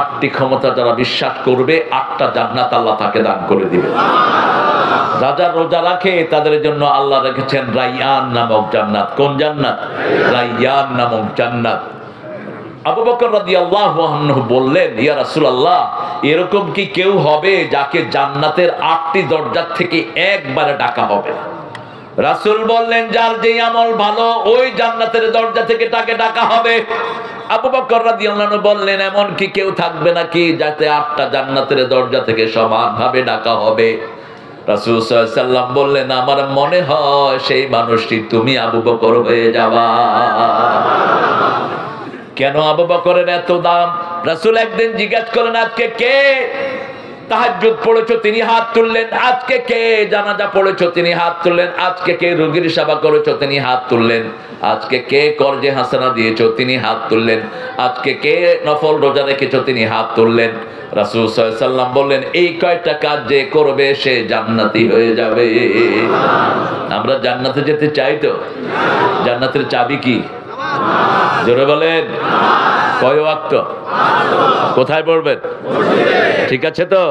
8টি ক্ষমতা যারা বিশ্বাস করবে 8টা জান্নাত আল্লাহ তাকে দান করে দিবে। যারা রোজা রাখে তাদের জন্য আল্লাহ রেখেছেন রাইয়ান নামক জান্নাত। কোন জান্নাত? রাইয়ান নামক জান্নাত। আবু বকর রাদিয়াল্লাহু আনহু বললেন, ইয়া রাসূলুল্লাহ, এরকম কি কেউ হবে যাকে জান্নাতের 8টি দরজা থেকে একবারে ডাকা হবে? রাসূল বললেন, যার যে আমল ভালো ওই জান্নাতের দরজা থেকে তাকে ডাকা হবে। আবু বকর রাদিয়াল্লাহু আনহু বললেন, এমন কি কেউ থাকবে নাকি যাতে 8টা জান্নাতের দরজা থেকে সমানভাবে ডাকা হবে? রাসূল সাল্লাল্লাহু আলাইহি ওয়াসাল্লাম বললেন, আমার মনে হয় সেই মানুষটি তুমি আবু বকর হয়ে যাবা। কেন আবু বকরের এত দাম? রাসূল একদিন জিজ্ঞাসা করলেন, আজকে কে তাহাজ্জুদ পড়েছো? তিনি হাত তুললেন। আজকে কে জানাজা পড়েছো? তিনি হাত তুললেন। আজকে কে রোগীর সেবা করেছো? তিনি হাত তুললেন। আজকে কে কর্জে হাসানা দিয়েছো? তিনি হাত তুললেন। আজকে কে নফল রোজা রেখেছো? তিনি হাত তুললেন। রাসূল সাল্লাল্লাহু আলাইহি ওয়াসাল্লাম বললেন, এই কয়টা কাজ যে করবে সে জান্নাতি হয়ে যাবে। আমরা জান্নাতে যেতে চাই তো? জান্নাতের চাবি কি? জোরে বলেন। কয় ওয়াক্ত? কোথায় পড়বেন? ঠিক আছে তো?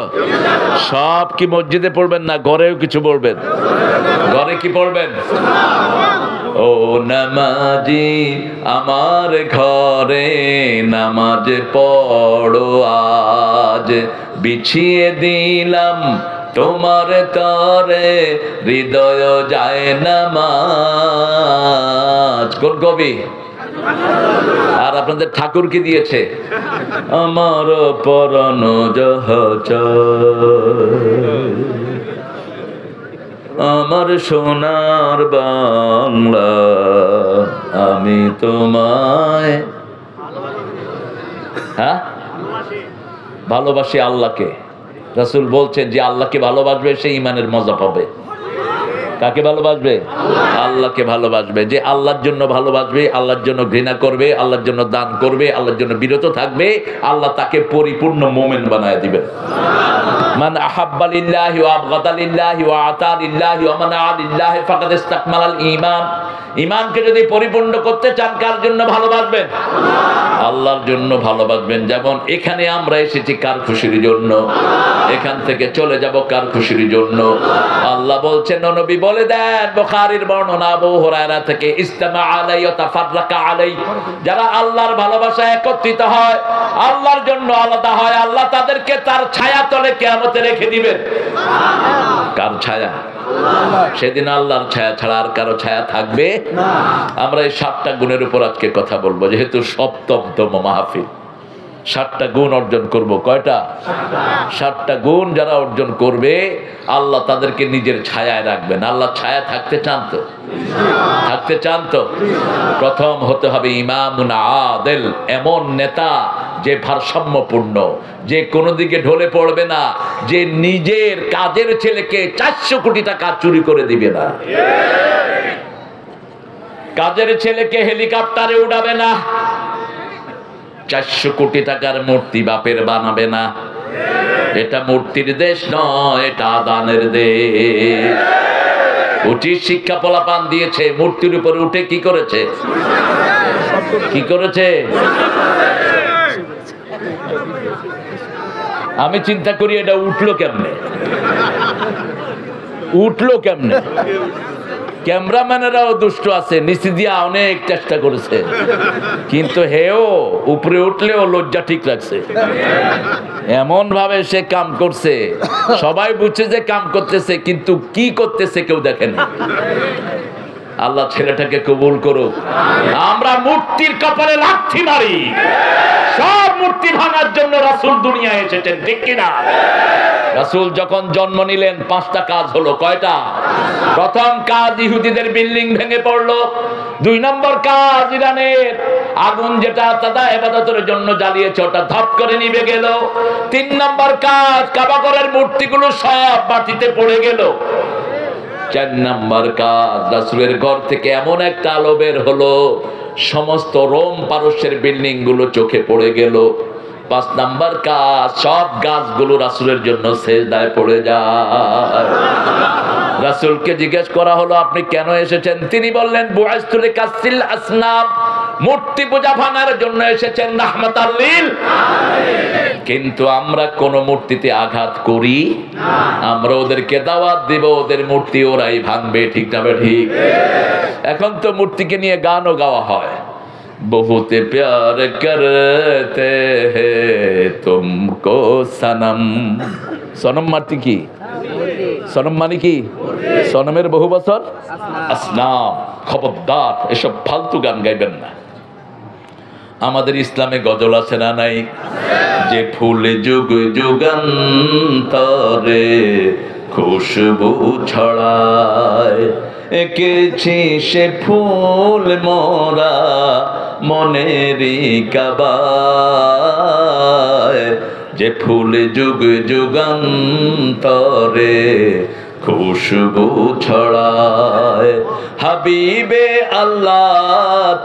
সব কি মসজিদে পড়বেন না ঘরেও কিছু পড়বেন? ঘরে কি পড়বেন? ও নামাজি আমার ঘরে নামাজ পড়ো আজ, বিছিয়ে দিলাম তোমার তরে হৃদয় যায় নামাজ। কোন কবি? আর আপনাদের ঠাকুর কি দিয়েছে? আমার পরাণ যাহা চায়, আমার সোনার বাংলা, আমি তোমায় ভালোবাসি। আল্লাহকে রাসূল বলছেন যে আল্লাহকে ভালোবাসবে সে ঈমানের মজা পাবে। কাকে ভালোবাসবে? আল্লাহকে ভালোবাসবে। যে আল্লাহর জন্য ভালোবাসবে, আল্লাহর জন্য ঘৃণা করবে, আল্লাহর জন্য দান করবে, আল্লাহর জন্য বিরত থাকবে, আল্লাহ তাকে পরিপূর্ণ মুমিন বানায় দিবেন। মান আহাব্বা লিল্লাহি ওয়া আবগাদা লিল্লাহি ওয়া আতা লিল্লাহি ওয়া মানা লিল্লাহি ফাকাদ ইসতাকমালাল ঈমান। ঈমানকে যদি পরিপূর্ণ করতে চান কার জন্য ভালোবাসবেন? আল্লাহর জন্য ভালোবাসবেন। যেমন এখানে আমরা এসেছি কার খুশির জন্য, এখান থেকে চলে যাব কার খুশির জন্য? আল্লাহ বলছেন, নবী বলে দেন, বুখারীর বর্ণনা আবু হুরায়রা থেকে, ইসতামা আলাই ওয়া তাফাররাকা আলাই। যারা আল্লাহর ভালোবাসায় একত্রিত হয়, আল্লাহর জন্য আলাদা হয়, আল্লাহ তাদেরকে তার ছায়া তলে কিয়ামতে রেখে দিবেন। কার ছায়া? সেদিন আল্লাহর ছায়া ছাড়া আর কারো ছায়া থাকবে না। আমরা এই 7টা গুণের উপর আজকে কথা বলবো, যেহেতু সপ্তমতম মাহফিল। 7টা গুণ অর্জন করব। কয়টা? 7টা গুণ যারা অর্জন করবে আল্লাহ তাদেরকে নিজের ছায়ায় রাখবেন। আল্লাহ ছায়া থাকতে চান তো? থাকতে চান তো? প্রথম হতে হবে ইমামুন আদিল, এমন নেতা যে ভারসাম্যপূর্ণ, যে কোনো দিকে ঢলে পড়বে না, যে নিজের কাজের ছেলেকে 400 কোটি টাকা চুরি করে দিবে না, কাজের ছেলেকে হেলিকপ্টারে উড়াবে না, 400 কোটি টাকার মূর্তি বাপের বানাবে না। এটা মূর্তির দেশ নয়, এটা দানের দেশ। উচিত শিক্ষা পোলাপান দিয়েছে, মূর্তির উপরে উঠে কি করেছে? কি করেছে? আমি চিন্তা করি এটা উঠলো কেমনে, উঠলো কেমনে? ক্যামেরাম্যানেরাও দুষ্ট আছে, নিচে দিয়া অনেক চেষ্টা করেছে, কিন্তু হেও উপরে উঠলেও লজ্জা ঠিক রাখছে। এমন ভাবে সে কাম করছে, সবাই বুঝছে যে কাম করতেছে, কিন্তু কি করতেছে কেউ দেখেন। আল্লাহ ছেলেটাকে কবুল করুক। আমরা মূর্তির কপালে লাথি মারি, সব মূর্তি ভাঙার জন্য রাসূল দুনিয়ায় এসেছেন, ঠিক কিনা? রাসূল যখন জন্ম নিলেন 5টা কাজ হলো। কয়টা? প্রথম কাজ ইহুদিদের বিল্ডিং ভেঙে পড়লো। 2 নম্বর কাজ ইরানের আগুন যেটা তারা ইবাদতের জন্য জ্বালিয়েছে ওটা ধপ করে নিভে গেল। 3 নম্বর কাজ কাবা ঘরের মূর্তিগুলো সব মাটিতে পড়ে গেল। 4 নম্বর কাজ রাসূলের ঘর থেকে এমন একটা আলো বের হলো, সমস্ত রোম পারস্যের বিল্ডিং গুলো চোখে পড়ে গেল। 5 নম্বর কাজ সব গাছগুলো রাসূলের জন্য সেজদায় পড়ে যায়। রাসূলকে জিজ্ঞেস করা হলো আপনি কেন এসেছেন? তিনি বললেন বুআইস্তু লিকাসরিল আসনাম, মূর্তি পূজা ভাঙার জন্য এসেছেন রাহমাতাল লিল আলামিন। কিন্তু আমরা কোন মূর্তিতে আঘাত করি না, আমরা ওদেরকে দাওয়াত দেব, ওদের মূর্তি ওরাই ভাঙবে, ঠিক না ঠিক? এখন তো মূর্তিকে নিয়ে গানও গাওয়া হয়, बहुत प्यार करते हैं तुमको सनम। सनम माटी की सनम मानी की सनमेर बहु बছর আসনাম। খবরদার এসব ফালতু গান গাইবেন না। আমাদের ইসলামে গজল আছে না নাই? যে ফুল যুগ যুগান্তরে খুশবু ছড়ায়, এঁকেছি সে ফুল মোরা মনেরই কাবায়। যে ফুল যুগ যুগান্তরে খুশবু ছড়ায়। হাবিবে আল্লাহ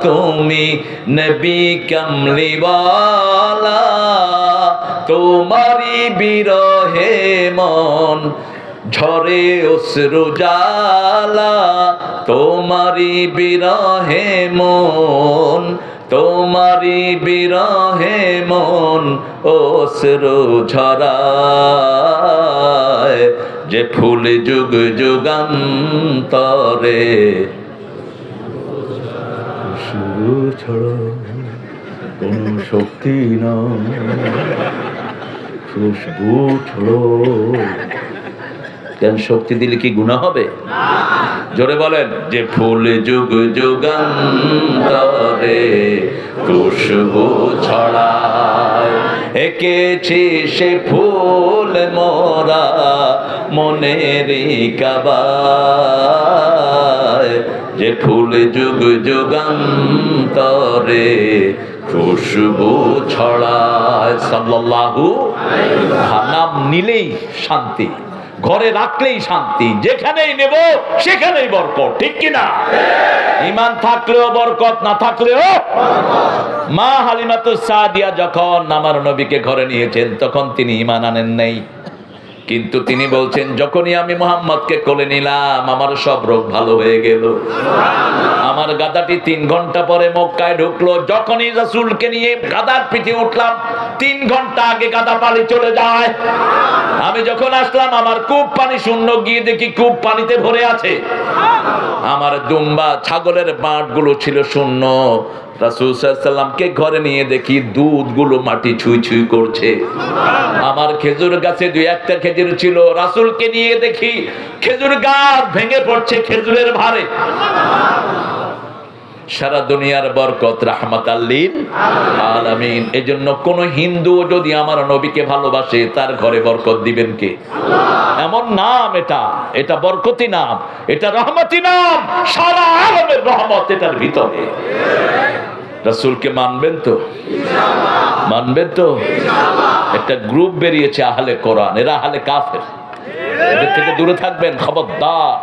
তুমি নবী কামলিওয়ালা, তোমারি বিরহে মন ঝরে অশ্রু জ্বালা। তোমারি বিরহে মন, তোমারি বিরহে মন অশ্রু ঝরায়। যে ফুল যুগ যুগান্তরে খুশবু ছড়ায়, কোন শক্তি না খুশবু ছড়ায়। কেন শক্তি দিলে কি গুনাহ হবে? জোরে বলেন। যে ফুল যুগ যুগান্তরে খুশবু ছড়ায়, এঁকেছি সে ফুল মোরা মনেরই কাবায়। যে ফুল যুগ যুগান্তরে খুশবু ছড়ায়। সাল্লাল্লাহু আলাইহি ওয়াসাল্লাম। নাম নিলেই শান্তি, ঘরে রাখলেই শান্তি, যেখানেই নেব সেখানেই বরকত, ঠিক কিনা? ঈমান থাকলেও বরকত, না থাকলেও বরকত। মা হালিমাতুস সাদিয়া যখন আমার নবীকে ঘরে নিয়েছেন তখন তিনি ঈমান আনেন নাই, কিন্তু তিনি বলছেন যখনই আমি মুহাম্মদকে কোলে নিলাম আমার সব রোগ ভালো হয়ে গেল। আমার গাধাটি 3 ঘন্টা পরে মক্কায় ঢুকলো। যখনই রাসূলকে নিয়ে গাধার পিঠে উঠলাম 3 ঘন্টা আগে গাধা পানি চলে যায়। আমি যখন আসলাম আমার কূপ পানি শূন্য, গিয়ে দেখি কূপ পানিতে ভরে আছে। আমার দুম্বা ছাগলের বাঁটগুলো ছিল শূন্য। রাসূল সাল্লাল্লাহু আলাইহি ওয়াসাল্লামকে ঘরে নিয়ে দেখি দুধগুলো মাটি ছুঁই ছুঁই করছে। আমার খেজুর গাছে 2-1টা খেজুর ছিল। রাসূলকে নিয়ে দেখি খেজুর গাছ ভেঙে পড়ছে খেজুরের ভারে। সারা দুনিয়ার বরকত রাহমাতাল লিল আলামিন। এজন্য কোন হিন্দু যদি আমার নবীকে ভালোবাসে তার ঘরে বরকত দিবেন কে? এমন নাম এটা, এটা বরকতি নাম, এটা রহমতি নাম, সারা আলমের রহমত এটার ভিতরে। রাসূলকে মানবেন তো? ইনশাআল্লাহ। মানবেন তো? ইনশাআল্লাহ। একটা গ্রুপ বেরিয়েছে আহলে কোরআন, এরা আহলে কাফের, এদের থেকে দূরে থাকবেন, খবরদার।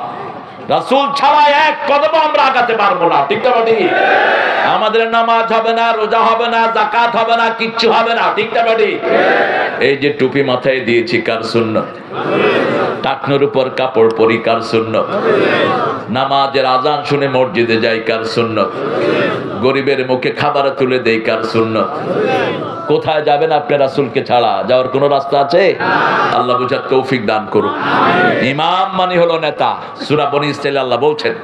রাসূল ছাড়া এক কদম আমরা আগাতে পারবো না, ঠিক না ঠিক? আমাদের নামাজ হবে না, রোজা হবে না, যাকাত হবে না, কিচ্ছু হবে না, ঠিক না ঠিক? এই যে টুপি মাথায় দিয়েছি কার সুন্নাত? টাকনোর উপর কাপড় পরি কার সুন্নত? নামাজের আজান শুনে মসজিদে যাই কার সুন্নত? গরিবের মুখে খাবার তুলে দেই কার সুন্নত? কোথায় যাবেন আপনি রাসূলকে ছাড়া? যাওয়ার কোন রাস্তা আছে? আল্লাহ বুঝার তৌফিক দান করুন। ইমাম মানে হলো নেতা। সূরা বনী ইসরাঈল আল্লাহ বলছেন,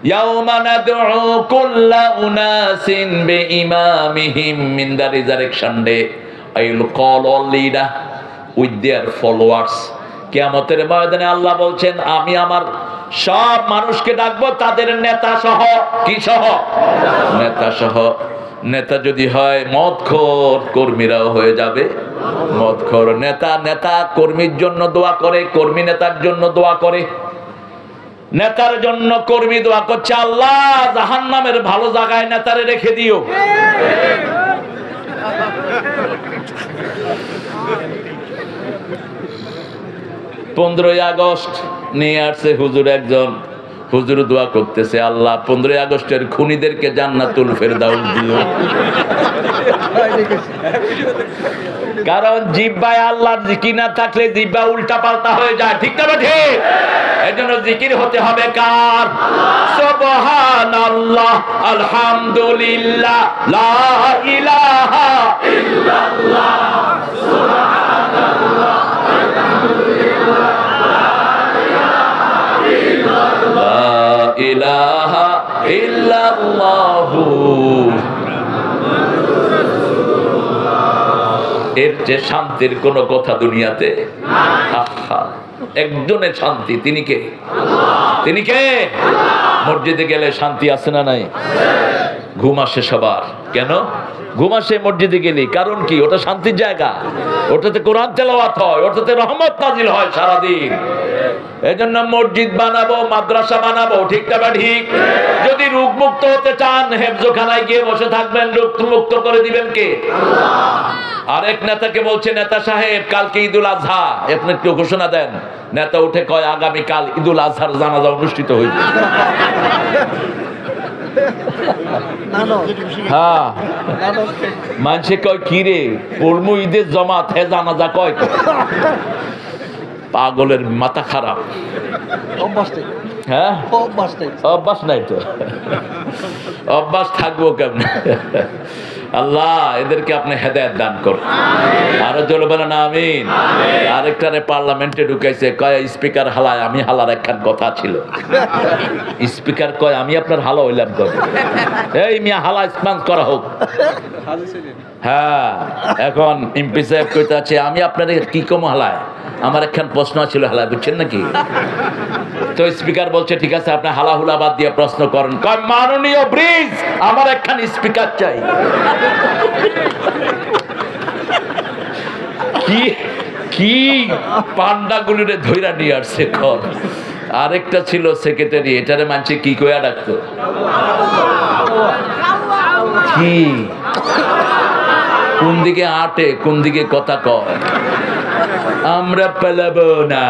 ইয়াউমা নাদউ কুল্লা উনাসিন বিইমামিহিম মিন the resurrection day, I will call all leader with their followers. কিয়ামতের ময়দানে আল্লাহ বলছেন, আমি আমার সব মানুষকে ডাকবো তাদের নেতা সহ। কি সহ? নেতা সহ। নেতা যদি হয় মদখোর, কর্মীরাও হয়ে যাবে মদখোর। নেতা কর্মীর জন্য দোয়া করে, কর্মী নেতার জন্য দোয়া করে। নেতার জন্য কর্মী দোয়া করছে, আল্লাহ জাহান্নামের ভালো জায়গায় নেতারে রেখে দিও। 15ই আগস্ট নিয়ে আসছে হুজুর, একজন হুজুর দোয়া করতেছে, আল্লাহ 15ই আগস্টের খুনিদেরকে জান্নাতুল ফেরদাউস দিও। কারণ জিহ্বায় আল্লাহর জিকির না থাকলে জিহ্বা উল্টা পাল্টা হয়ে যায়, ঠিক না ঠিক? এজন্য জিকির হতে হবে কার? সুবহানাল্লাহ, আলহামদুলিল্লাহ, লা ইলাহা ইল্লাল্লাহ, সুবহানাল্লাহ, আলহামদুলিল্লাহ, লা ইলাহা ইল্লাল্লাহ। এর যে শান্তির কোন কথা দুনিয়াতে? একজনের শান্তি, তিনি কে? তিনি কে? মসজিদে গেলে শান্তি আছে না নাই? ঘুম আসে সবার। কেন ঘুম আসে মসজিদে গেলে? কারণ কি? ওটা শান্তির জায়গা, ওটাতে কোরআন তেলাওয়াত হয়, ওটাতে রহমত নাজিল হয় সারাদিন। এজন্য মসজিদ বানাবো, মাদ্রাসা বানাবো, ঠিক না ঠিক? যদি রোগ মুক্ত হতে চান, হেফজোখানায় গিয়ে বসে থাকবেন, রোগ মুক্ত করে দিবেন কে? আরেক নেতাকে বলছে, নেতা সাহেব কালকে ঈদুল আজহা, আপনি একটু ঘোষণা দেন। নেতা উঠে কয়, আগামী কাল ঈদুল আজহার জানাজা অনুষ্ঠিত হইবে। হ্যাঁ, মানুষে কয় কি রে পড়মু ঈদের জমাত, হে জানাজা কয়? পাগলের মাথা খারাপ। হ্যাঁ, অভ্যাস নাই তো, অভ্যাস থাকবো কেমন? আল্লাহ এদেরকে আপনি হেদায়েত দান করুন। আরো জোরে বলেন আমিন। আরেকটারে পার্লামেন্টে ঢুকাইছে, কয় স্পিকার হালায়, আমি হালার একখান কথা ছিল। স্পিকার কয়, আমি আপনার হালা হইলাম কবে? এই মিয়া হালা স্পান্স করা হোক। হ্যাঁ, এখন এমপি সাহেব কইতে আছে, আমি আপনার কি কম হালায়, আমার একখান প্রশ্ন ছিল হালায়, বুঝছেন নাকি? তো স্পিকার বলছে, ঠিক আছে আপনি হালাহুলা বাদ দিয়ে প্রশ্ন করেন। কয়, মাননীয় ব্রিজ, আমার একখান স্পিকার চাই। কি কি পান্ডাগুলিরে ধইরা নিয়ে আসছে কর। আরেকটা ছিল সেক্রেটারি, এটারে মানছে কি কইয়া ডাকতো? কি কোন দিকে আটে, কোন দিকে কথা কয়? আমরা পালাবো না।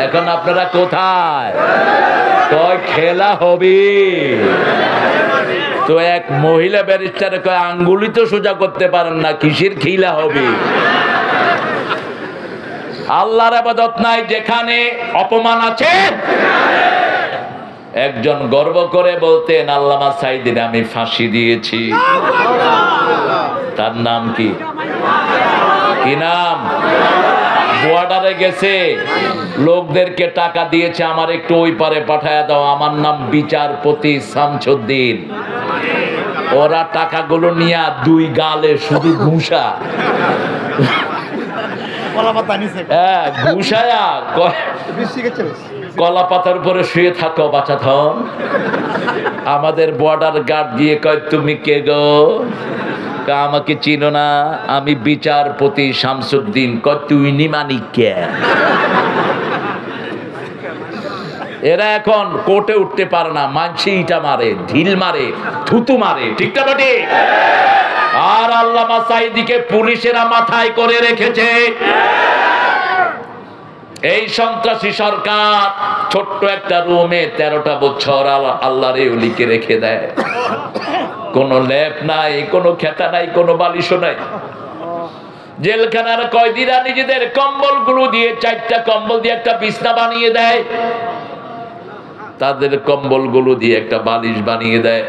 এখন আপনারা কোথায়? কয় খেলা হবে। তো এক মহিলা ব্যারিস্টারে কয়, আঙ্গুলি তো সোজা করতে পারেন না, কিসের খেলা হবে? আল্লাহর ইবাদত নাই যেখানে, অপমান আছে। একজন গর্ব করে বলতেন, আল্লামা সাঈদীর আমি ফাঁসি দিয়েছি। তার নাম কি? কি নাম? বর্ডারে গেছে, লোকদেরকে টাকা দিয়েছে, আমার একটু ওই পারে পাঠায়া দাও, আমার নাম বিচারপতি শামসুদ্দিন। ওরা টাকাগুলো নিয়ে দুই গালে শুধু ঘুষা, ঘুষায়া কলা পাতার উপরে শুয়ে থাকো বাচ্চা ধন। আমাদের বর্ডার গার্ড গিয়ে কয়, তুমি কে গো? আমাকে চিনো না, আমি বিচারপতি শামসুদ্দিন। কয়, তুই নিমানি কে? এরা এখন কোর্টে উঠতে পারে না, মানছি ইটা মারে, ঢিল মারে, থুতু মারে, ঠিক না বটে? আর আল্লামা সাঈদীকে পুলিশেরা মাথায় করে রেখেছে। এই সন্ত্রাসী সরকার ছোট্ট একটা রুমে 13টা বছর আল্লাহরে ওলিকে রেখে দেয়। কোনো ল্যাপ নাই, কোনো খেতা নাই, কোনো বালিশও নাই। জেলখানার কয়েদিরা নিজেদের কম্বলগুলো দিয়ে 4টা কম্বল দিয়ে একটা বিছনা বানিয়ে দেয়, তাদের কম্বলগুলো দিয়ে একটা বালিশ বানিয়ে দেয়।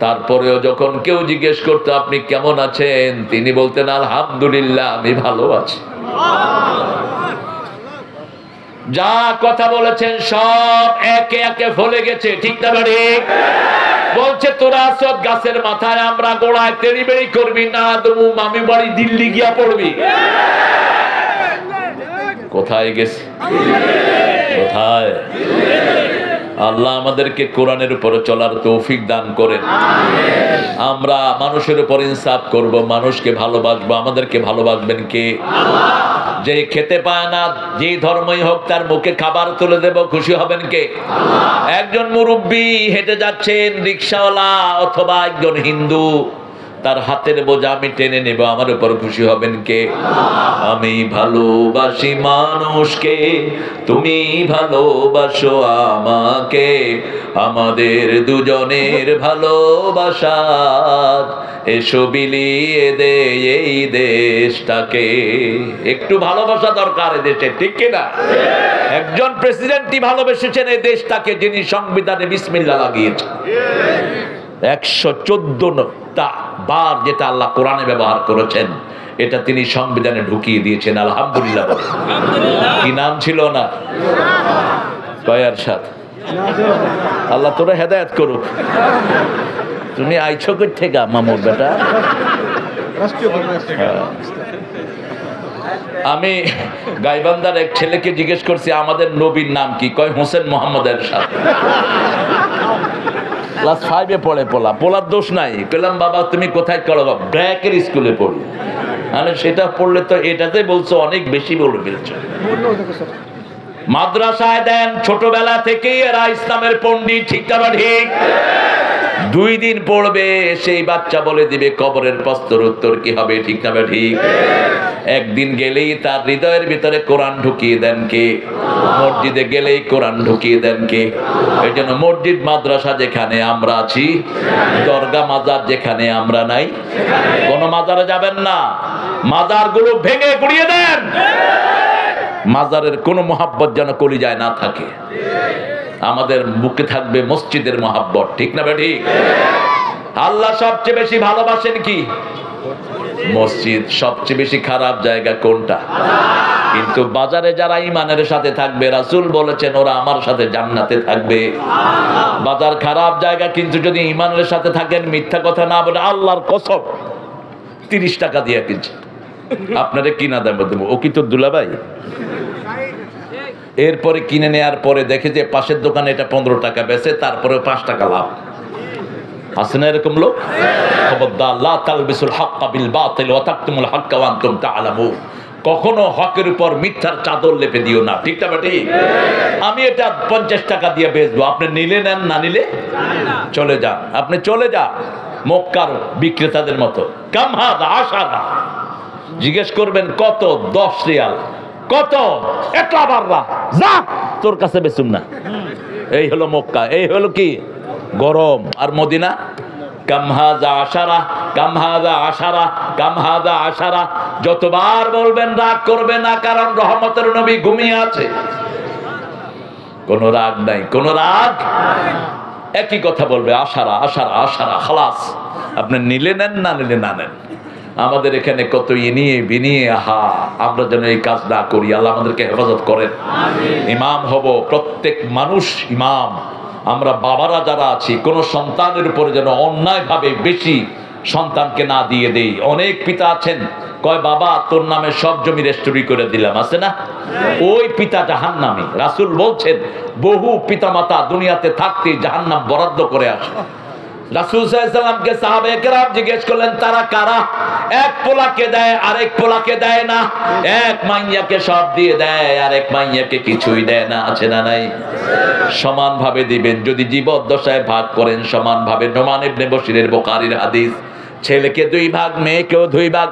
তারপরেও যখন কেউ জিজ্ঞেস করতো আপনি কেমন আছেন, তিনি বলতেন আলহামদুলিল্লাহ আমি ভালো আছি। যা কথা বলেছেন সব একে একে ফলে গেছে, ঠিক না ঠিক? বলছে তোরা আসত গাছের মাথায়, আমরা গোড়ায় তেড়ি বেড়ি করবি না, তুমি মামি বাড়ি দিল্লি গিয়া পড়বি। কোথায় গেছে? কোথায়? আল্লাহ আমাদেরকে কোরআনের উপরে চলার তৌফিক দান করেন। আমরা মানুষের উপর ইনসাফ করব, মানুষকে ভালোবাসবো। আমাদেরকে ভালোবাসবেন কে? যে খেতে পায় না, যে ধর্মই হোক, তার মুখে খাবার তুলে দেব, খুশি হবেন কে? একজন মুরব্বী হেঁটে যাচ্ছেন, রিকশাওয়ালা অথবা একজন হিন্দু, তার হাতের বোঝা আমি টেনে নেব, আমার উপর খুশি হবেন কে? আমি ভালোবাসি মানুষকে, তুমি ভালোবাসো আমাকে, আমাদের দুজনের ভালোবাসা এসো বিলিয়ে দে এই দেশটাকে। একটু ভালোবাসা দরকার এ দেশে, ঠিক কিনা? একজন প্রেসিডেন্টই ভালোবেসেছেন এই দেশটাকে, যিনি সংবিধানে বিসমিল্লাহ লাগিয়েছেন। 114টা বার যেটা আল্লাহ কোরআনে ব্যবহার করেছেন, এটা তিনি সংবিধানে ঢুকিয়ে দিয়েছেন। আলহামদুলিল্লাহ। কি নাম ছিল না? কয়ার সাথ। আল্লাহ তোরা হেদায়েত করুক। তুমি আইছো কই থেকে মামুর বেটা? আমি গাইবান্ধার এক ছেলেকে জিজ্ঞেস করছি আমাদের নবীর নাম কি, কয় হোসেন মোহাম্মদ এরশাদ। ক্লাস 5-এ পড়ে, পোলার দোষ নাই। পেলাম বাবা তুমি কোথায় পড়ো? ব্র্যাকের স্কুলে পড়ি। মানে সেটা পড়লে তো এটাতে বলছো অনেক বেশি বলে ফেলছো। মাদ্রাসায় দেন ছোটবেলা থেকেই এরা ইসলামের পণ্ডিত, ঠিক না ঠিক? 2 দিন পড়বে, সেই বাচ্চা বলে দিবে কবরের প্রশ্নের উত্তর কি হবে, ঠিক না ঠিক? একদিন গেলেই তার হৃদয়ের ভিতরে কোরআন ঢুকিয়ে দেন কে? মসজিদে গেলেই কোরআন ঢুকিয়ে দেন কে? এই জন্য মসজিদ মাদ্রাসা যেখানে আমরা আছি, দরগা মাজার যেখানে আমরা নাই, কোন মাজারে যাবেন না, মাজারগুলো ভেঙে গুড়িয়ে দেন। মাজারের কোনো মহাব্বত যেন কলিজায় না থাকে। আমাদের বুকে থাকবে মসজিদের মহাব্বত, ঠিক না ঠিক? আল্লাহ সবচেয়ে বেশি ভালোবাসেন কি? মসজিদ। সবচেয়ে বেশি খারাপ জায়গা কোনটা? কিন্তু বাজারে যারা ঈমানের সাথে থাকবে, রাসূল বলেছেন ওরা আমার সাথে জান্নাতে থাকবে। বাজার খারাপ জায়গা, কিন্তু যদি ঈমানের সাথে থাকেন, মিথ্যা কথা না বলে, আল্লাহর কসম 30 টাকা দিয়ে কিনছে, আপনারে কিনা দামে দেবো। ও কি তোর দুলাভাই? এরপরে কিনে নেওয়ার পরে দেখে যে পাশের দোকানে এটা 15 টাকা বেচে, তারপরে 5 টাকা লাভ। আছে না এরকম লোক? খবরদার, লা তালবিসুল হাক্কা বিল বাতিল ওয়া তাকতুমুল হাক্কা ওয়া আনতুম তা'লামুন। কখনো হকের উপর মিথ্যার চাদর লেপে দিও না, ঠিক না ঠিক? আমি এটা 50 টাকা দিয়ে বেচবো, আপনি নিলে নেন, না নিলে চলে যান। আপনি চলে যান মক্কার বিক্রেতাদের মতো। কাম হাদা আশারা, জিজ্ঞেস করবেন কত? 10 রিয়াল। কত? এটা বাররা, যা তোর কাছে বেচুম না। এই হলো মক্কা, এই হলো কি গরম। আর মদিনা কামহাদা আশারা, কামহাদা আশারা, কামহাদা আশারা। যতবার বলবেন রাগ করবে না, কারণ রহমতের নবী ঘুমিয়ে আছে। কোন রাগ নাই, কোন রাগ। একই কথা বলবে, আশারা আশারা আশারা, খালাস। আপনি নিলে নেন, না নিলে না নেন। আমাদের এখানে কত ইনিয়ে বিনিয়ে, আহা, আমরা যেন এই কাজ না করি। আল্লাহ আমাদেরকে হেফাজত করেন। ইমাম হব, প্রত্যেক মানুষ ইমাম। আমরা বাবারা যারা আছি, কোন সন্তানের উপরে যেন অন্যায় ভাবে বেশি সন্তানকে না দিয়ে দেই। অনেক পিতা আছেন, কয় বাবা তোর নামে সব জমি রেস্টোরি করে দিলাম, আছে না? ওই পিতা জাহান্নামী। রাসূল বলছেন বহু পিতামাতা দুনিয়াতে থাকতে জাহান্নাম বরাদ্দ করে আসে। রাসূল সাল্লাল্লাহু আলাইহি ওয়াসাল্লামকে সাহাবায়ে কেরাম জিজ্ঞেস করলেন তারা কারা? এক পোলাকে দেয়, আরেক পোলাকে দেয় না। এক মাইয়াকে সব দিয়ে দেয়, আরেক মাইয়াকে কিছুই দেয় না, আছে না নাই? সমান ভাবে দিবেন। যদি জীবদ্দশায় ভাগ করেন সমান ভাবে। নোমান ইবনে বশিরের বুখারীর হাদিস, ছেলেকে 2 ভাগ, মেয়েকেও 2 ভাগ।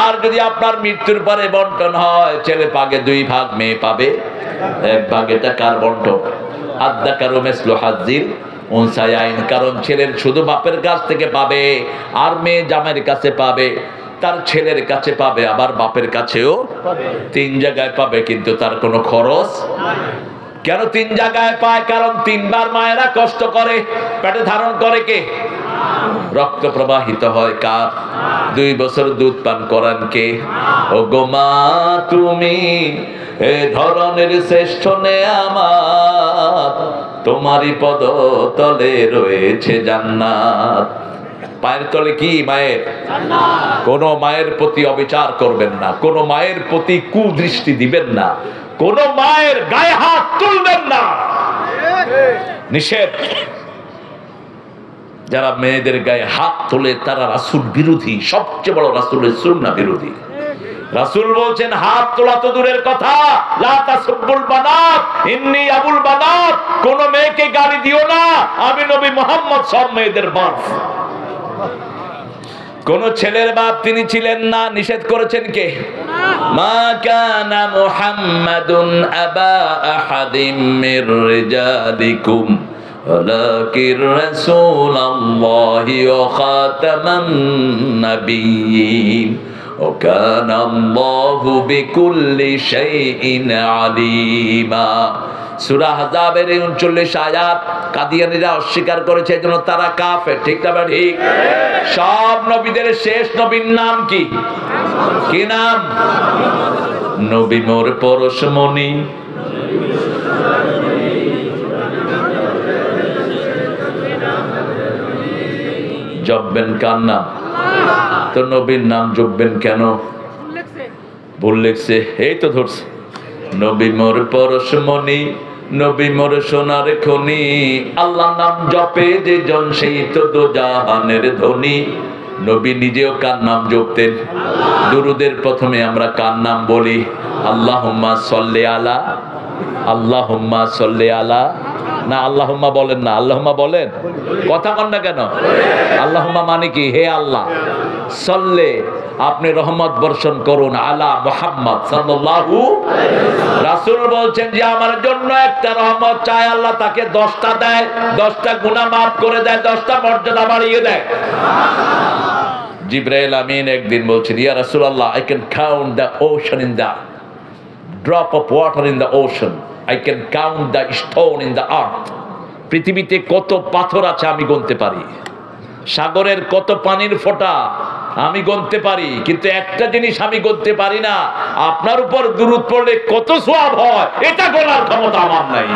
আর যদি আপনার মৃত্যুর পরে বন্টন হয়, ছেলে পাবে 2 ভাগ, মেয়ে পাবে 1 ভাগ। এটা কার বন্টন? আদ্দাকারু মিসলু হাজ্জিল উনসায়াইন। কারণ ছেলের শুধু বাপের কাছ থেকে পাবে, আর মেয়ে জামাইয়ের কাছে পাবে। তার ছেলের কাছে পাবে, আবার বাপের কাছেও 3 জায়গায় পাবে, কিন্তু তার কোনো খরচ। কেন 3 জায়গায় পায়? কারণ 3 বার মায়েরা কষ্ট করে, পেটে ধারণ করে কে? রক্ত প্রবাহিত হয় কার? 2 বছর দুধ পান করান কে? ও গো মা, তুমি এ ধরনের শ্রেষ্ঠ নেয়ামত, তোমারই পদ তলে রয়েছে জান্নাত। পায়ের তলে কি? মায়ের জান্নাত। কোন মায়ের প্রতি অবিচার করবেন না, কোন মায়ের প্রতি কুদৃষ্টি দিবেন না, কোন মায়ের গায়ে হাত তুলবেন না, নিষেধ। যারা মেয়েদের গায়ে হাত তোলে তারা রাসূল বিরোধী, সবচেয়ে বড় রাসূলের সুন্নাহ বিরোধী। রাসূল বলছেন হাত তোলা তো দূরের কথা, লা তাসুব্বুল বানাত ইন্নী আবুল বানাত, কোন মেয়েকে গালি দিও না, আমি নবী মুহাম্মদ সব মেয়েদের বাপ। কোন ছেলের বাপ তিনি ছিলেন না, নিষেধ করেছেন কে? মা কানা মুহাম্মাদুন আবা আহাদিম মির রিজালিকুম ওয়ালাকির রাসূলুল্লাহি ওয়া খাতামান নাবিয়্যিন ওয়া কানা আল্লাহু বিকুল্লি শাইইন আলিমা। সূরা আহজাবের 39 আয়াত। কাদিয়ানীরা অস্বীকার করেছে, এজন্য তারা কাফের। ঠিক না ঠিক? সব নবীদের শেষ নবীর নাম কি? কি নাম? নবী মোর পরশমণি, জপবেন কার নাম? তো নবীর নাম জপবেন কেন? ভুল লিখছে, এই তো ধরছে। নবী মোর পরশমণি, নবী মোর সোনার খনি, আল্লাহ নাম জপে যে জন সেই তো দোজাহানের ধনী। নবী নিজেও কার নাম জপতেন? দুরুদের প্রথমে আমরা কার নাম বলি? আল্লাহুম্মা সাল্লি আলা, আল্লাহুম্মা সাল্লি আলা। না আল্লাহুম্মা বলেন না, আল্লাহুম্মা বলেন, কথা কন না কেন? আল্লাহুম্মা মানে কি? হে আল্লাহ, সাল্লে আপনি রহমত বর্ষণ করুন আলা মুহাম্মদ সাল্লাল্লাহু আলাইহি ওয়াসাল্লাম। রাসূল বলছেন যে আমার জন্য একটা রহমত চায়, আল্লাহ তাকে 10টা দেয়, 10টা গুনাহ maaf করে দেয়, 10টা মর্যাদা বাড়িয়ে দেয়। জিবরাইল আমিন একদিন বলছেন, ইয়া রাসূলুল্লাহ, I can count the ocean in the drop of water in the ocean, I can count the stone in the earth. পৃথিবীতে কত পাথর আছে আমি গুনতে পারি, সাগরের কত পানির ফোঁটা আমি গুনতে পারি, কিন্তু একটা জিনিস আমি গুনতে পারি না, আপনার উপর দুরূদ পড়লে কত সওয়াব হয়, এটা গোনার ক্ষমতা আমার নাই।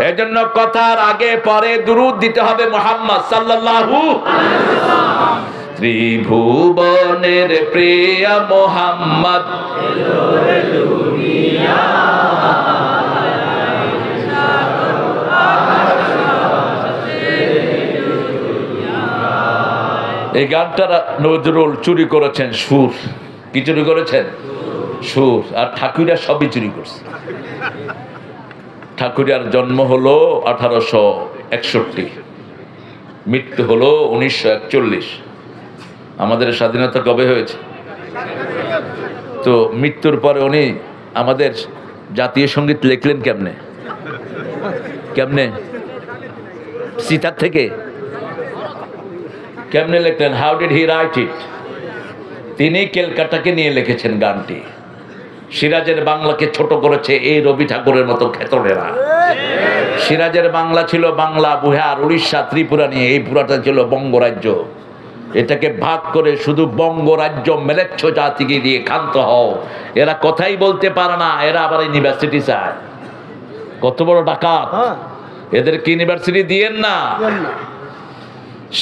এজন্য কথার আগে পরে দুরূদ দিতে হবে মুহাম্মদ সাল্লাল্লাহু আলাইহি ওয়াসাল্লাম। ত্রিভুবনের প্রিয় মুহাম্মদ এলো রে দুনিয়া, এই গানটা নজরুল চুরি করেছেন সুর। কি চুরি করেছেন? সুর। আর ঠাকুরা সবই চুরি করছে। ঠাকুরার জন্ম হলো 1861, মৃত্যু হলো 1941। আমাদের স্বাধীনতা কবে হয়েছে? তো মৃত্যুর পরে উনি আমাদের জাতীয় সঙ্গীত লিখলেন কেমনে? কেমনে? সিতার থেকে কেমনে লিখলেন? হাউ ডিড হি রাইট ইট? তিনি ক্যালকাটাকে নিয়ে লিখেছেন গানটি। সিরাজের বাংলাকে ছোট করেছে এই রবি ঠাকুরের মতো খেতড়েরা। সিরাজের বাংলা ছিল বাংলা, বিহার, উড়িষ্যা, ত্রিপুরা নিয়ে, এই পুরাটা ছিল বঙ্গরাজ্য। এটাকে ভাগ করে শুধু বঙ্গরাজ্য মেলেচ্ছ জাতিকে দিয়ে ক্ষান্ত হও। এরা কথাই বলতে পারে না, এরা আবার ইউনিভার্সিটি চায়। কত বড় ডাকাত! এদেরকে ইউনিভার্সিটি দিয়েন না।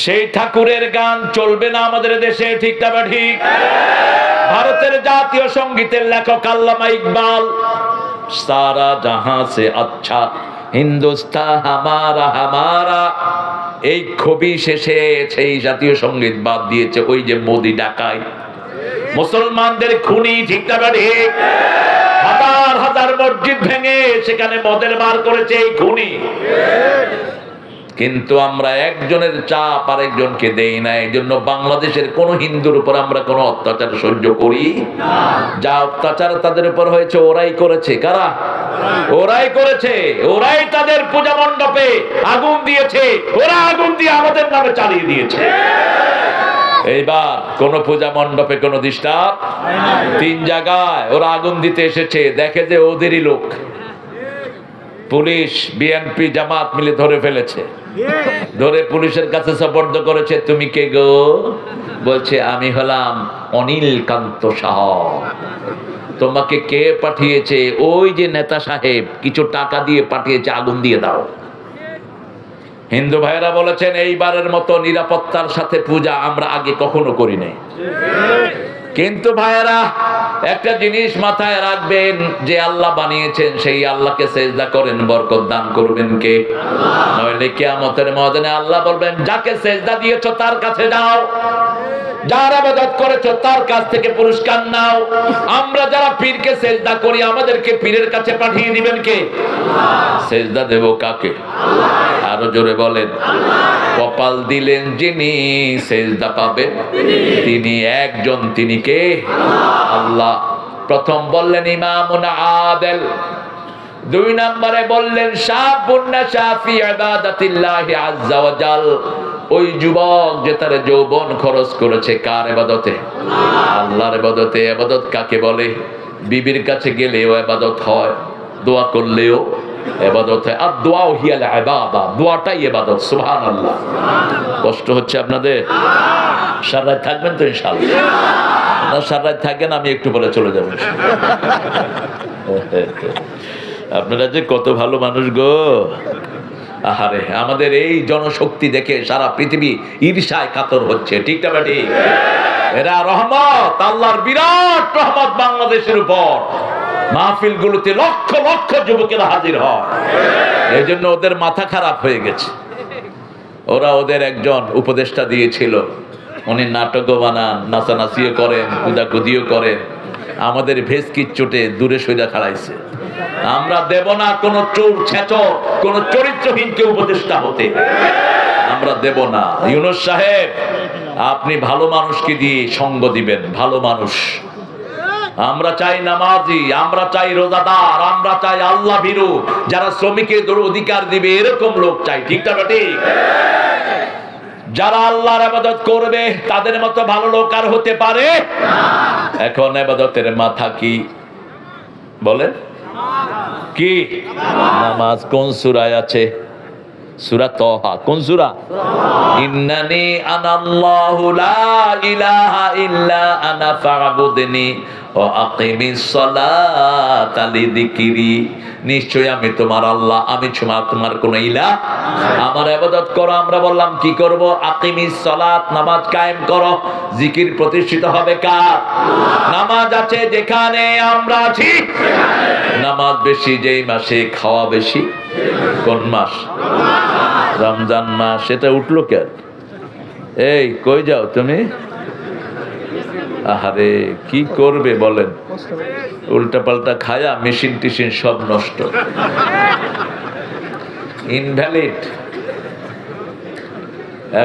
সেই ঠাকুরের গান চলবে না আমাদের দেশে, ঠিক না ঠিক? ভারতের জাতীয় সঙ্গীতের লেখক আল্লামা ইকবাল, সারা জাহাঁ সে আচ্ছা হিন্দুস্তান হামারা হামারা, এই কবি শেষে সেই জাতীয় সঙ্গীত বাদ দিয়েছে। ওই যে মোদি ডাকায়, মুসলমানদের খুনি, ঠিক না ঠিক? হাজার হাজার মসজিদ ভেঙে সেখানে মদের বার করেছে এই খুনি। কিন্তু আমরা একজনের চাপ আরেকজনকে দেই না। এই জন্য বাংলাদেশের কোন হিন্দুর উপর আমরা কোনো অত্যাচার সহ্য করি না। যা অত্যাচার তাদের উপর হয়েছে ওরাই করেছে। কারা? ওরাই করেছে। ওরাই তাদের পূজা মণ্ডপে আগুন দিয়েছে, ওরা আগুন দিয়ে আমাদের নামে চালিয়ে দিয়েছে। এইবার কোন পূজা মণ্ডপে কোন ডিস্টার্ব, 3 জায়গায় ওরা আগুন দিতে এসেছে, দেখে যে ওদেরই লোক, পুলিশ বিএনপি জামাত মিলে ধরে ফেলেছে, ধরে পুলিশের কাছে সুপর্দ করেছে। তুমি কে গো? বলছে আমি হলাম অনিল কান্ত সাহা। তোমাকে কে পাঠিয়েছে? ওই যে নেতা সাহেব কিছু টাকা দিয়ে পাঠিয়েছে, আগুন দিয়ে দাও। হিন্দু ভাইরা বলেছেন এইবারের মতো নিরাপত্তার সাথে পূজা আমরা আগে কখনো করি নাই। কিন্তু ভাইরা একটা জিনিস মাথায় রাখবেন, যে আল্লাহ বানিয়েছেন সেই আল্লাহকে সেজদা করেন, বরকত দান করবেন কে? নইলে কিয়ামতের ময়দানে আল্লাহ বলবেন যাকে সেজদা দিয়েছো তার কাছে যাও, যার ইবাদত করেছো তার কাছ থেকে পুরস্কার নাও। আমরা যারা পীরকে সেজদা করি আমাদেরকে পীরের কাছে পাঠিয়ে দিবেন কে? সেজদা দেব কাকে? আরো জোরে বলেন। কপাল দিলেন যিনি সেজদা পাবেন তিনি একজন, তিনি কে? আল্লাহ। প্রথম বললেন ইমামুন আদেল, 2 নম্বরে বললেন শাবুন নাশা ফি ইবাদাতিল্লাহি আযজা ওয়া জাল, ওই যুবক যে তার যৌবন খরচ করেছে কার ইবাদতে? আল্লাহর ইবাদতে। ইবাদত কাকে বলে? বিবির কাছে গেলেও ইবাদত হয়, দোয়া করলেও ইবাদত হয়। আর দোয়াও হিয়াল ইবাদা, দোয়াটাই ইবাদত। সুবহানাল্লাহ। কষ্ট হচ্ছে আপনাদের? সারা রাত থাকবেন তো ইনশাআল্লাহ? না সারা রাত থাকেন, আমি একটু পরে চলে যাব। আপনারা যে কত ভালো মানুষ গো। আহারে, আমাদের এই জনশক্তি দেখে সারা পৃথিবী ঈর্ষায় কাতর হচ্ছে, ঠিক না ঠিক? এরা রহমত, আল্লাহর বিরাট রহমত বাংলাদেশের উপর। মাহফিল গুলোতে লক্ষ লক্ষ যুবকেরা হাজির হয়, এই জন্য ওদের মাথা খারাপ হয়ে গেছে। ওরা ওদের একজন উপদেষ্টা দিয়েছিল, উনি নাটকও বানান, নাচানাচিও করেন, কুদাকুদিও করেন, আমাদের ভেসকির চোটে দূরে সইরা খাড়াইছে। আমরা দেব না কোন চোর ছেচর, কোন চরিত্রহীনকে উপদেষ্টা হতে, আমরা দেব না। ইউনূস সাহেব, আপনি ভালো মানুষকে দিয়ে সঙ্গ দিবেন, ভালো মানুষ। আমরা চাই নামাজি, আমরা চাই রোজাদার, আমরা চাই আল্লাহ ভীরু, যারা শ্রমিকের অধিকার দিবে এরকম লোক চাই, ঠিক না ঠিক? যারা আল্লাহর ইবাদত করবে তাদের মতো ভালো লোক আর হতে পারে? এখন ইবাদতের মাথা কি বলেন? কি? নামাজ। কোন সূরায় আছে? সূরা তাহা। কোন সূরা? ইন্নানি আনাল্লাহু লা ইলাহা ইল্লা আনা ফা'বুদনি ওয়া আকিমিস সালাতা লিযিকরি। নিশ্চয় আমি তোমার আল্লাহ, আমি তোমার কোন ইলাহ, আমার ইবাদত করো। আমরা বললাম কি করব? আকিমিস সালাত, নামাজ কায়েম করো। জিকির প্রতিষ্ঠিত হবে কার? নামাজ আছে যেখানে আমরা আছি, নামাজ বেশি যেই মাসে, খাওয়া বেশি। কোন মাস? রমজান মাস। সেটা উঠলো কেন? এই কই যাও তুমি? আহারে, কি করবে বলেন? উল্টা পাল্টা খায়া মেশিন টিশিন সব নষ্ট, ইনভ্যালিড।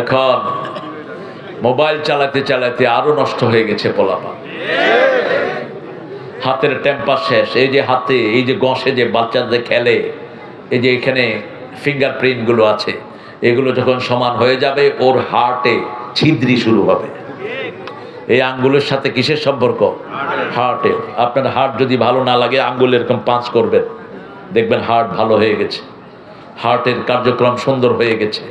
এখন মোবাইল চালাতে চালাতে আরো নষ্ট হয়ে গেছে পোলাপান। হাতের টেম্পার শেষ। এই যে হাতে, এই যে গসে যে বাচ্চাদের খেলে, এই যে এখানে ফিঙ্গারপ্রিন্ট গুলো আছে, এগুলো যখন সমান হয়ে যাবে ওর হার্টে ছিদ্রি শুরু হবে। এই আঙ্গুলের সাথে কিসের সম্পর্ক? হার্টে। আপনার হার্ট যদি ভালো না লাগে আঙ্গুল এরকম পাঁচ করবেন, দেখবেন হার্ট ভালো হয়ে গেছে, হার্টের কার্যক্রম সুন্দর হয়ে গেছে।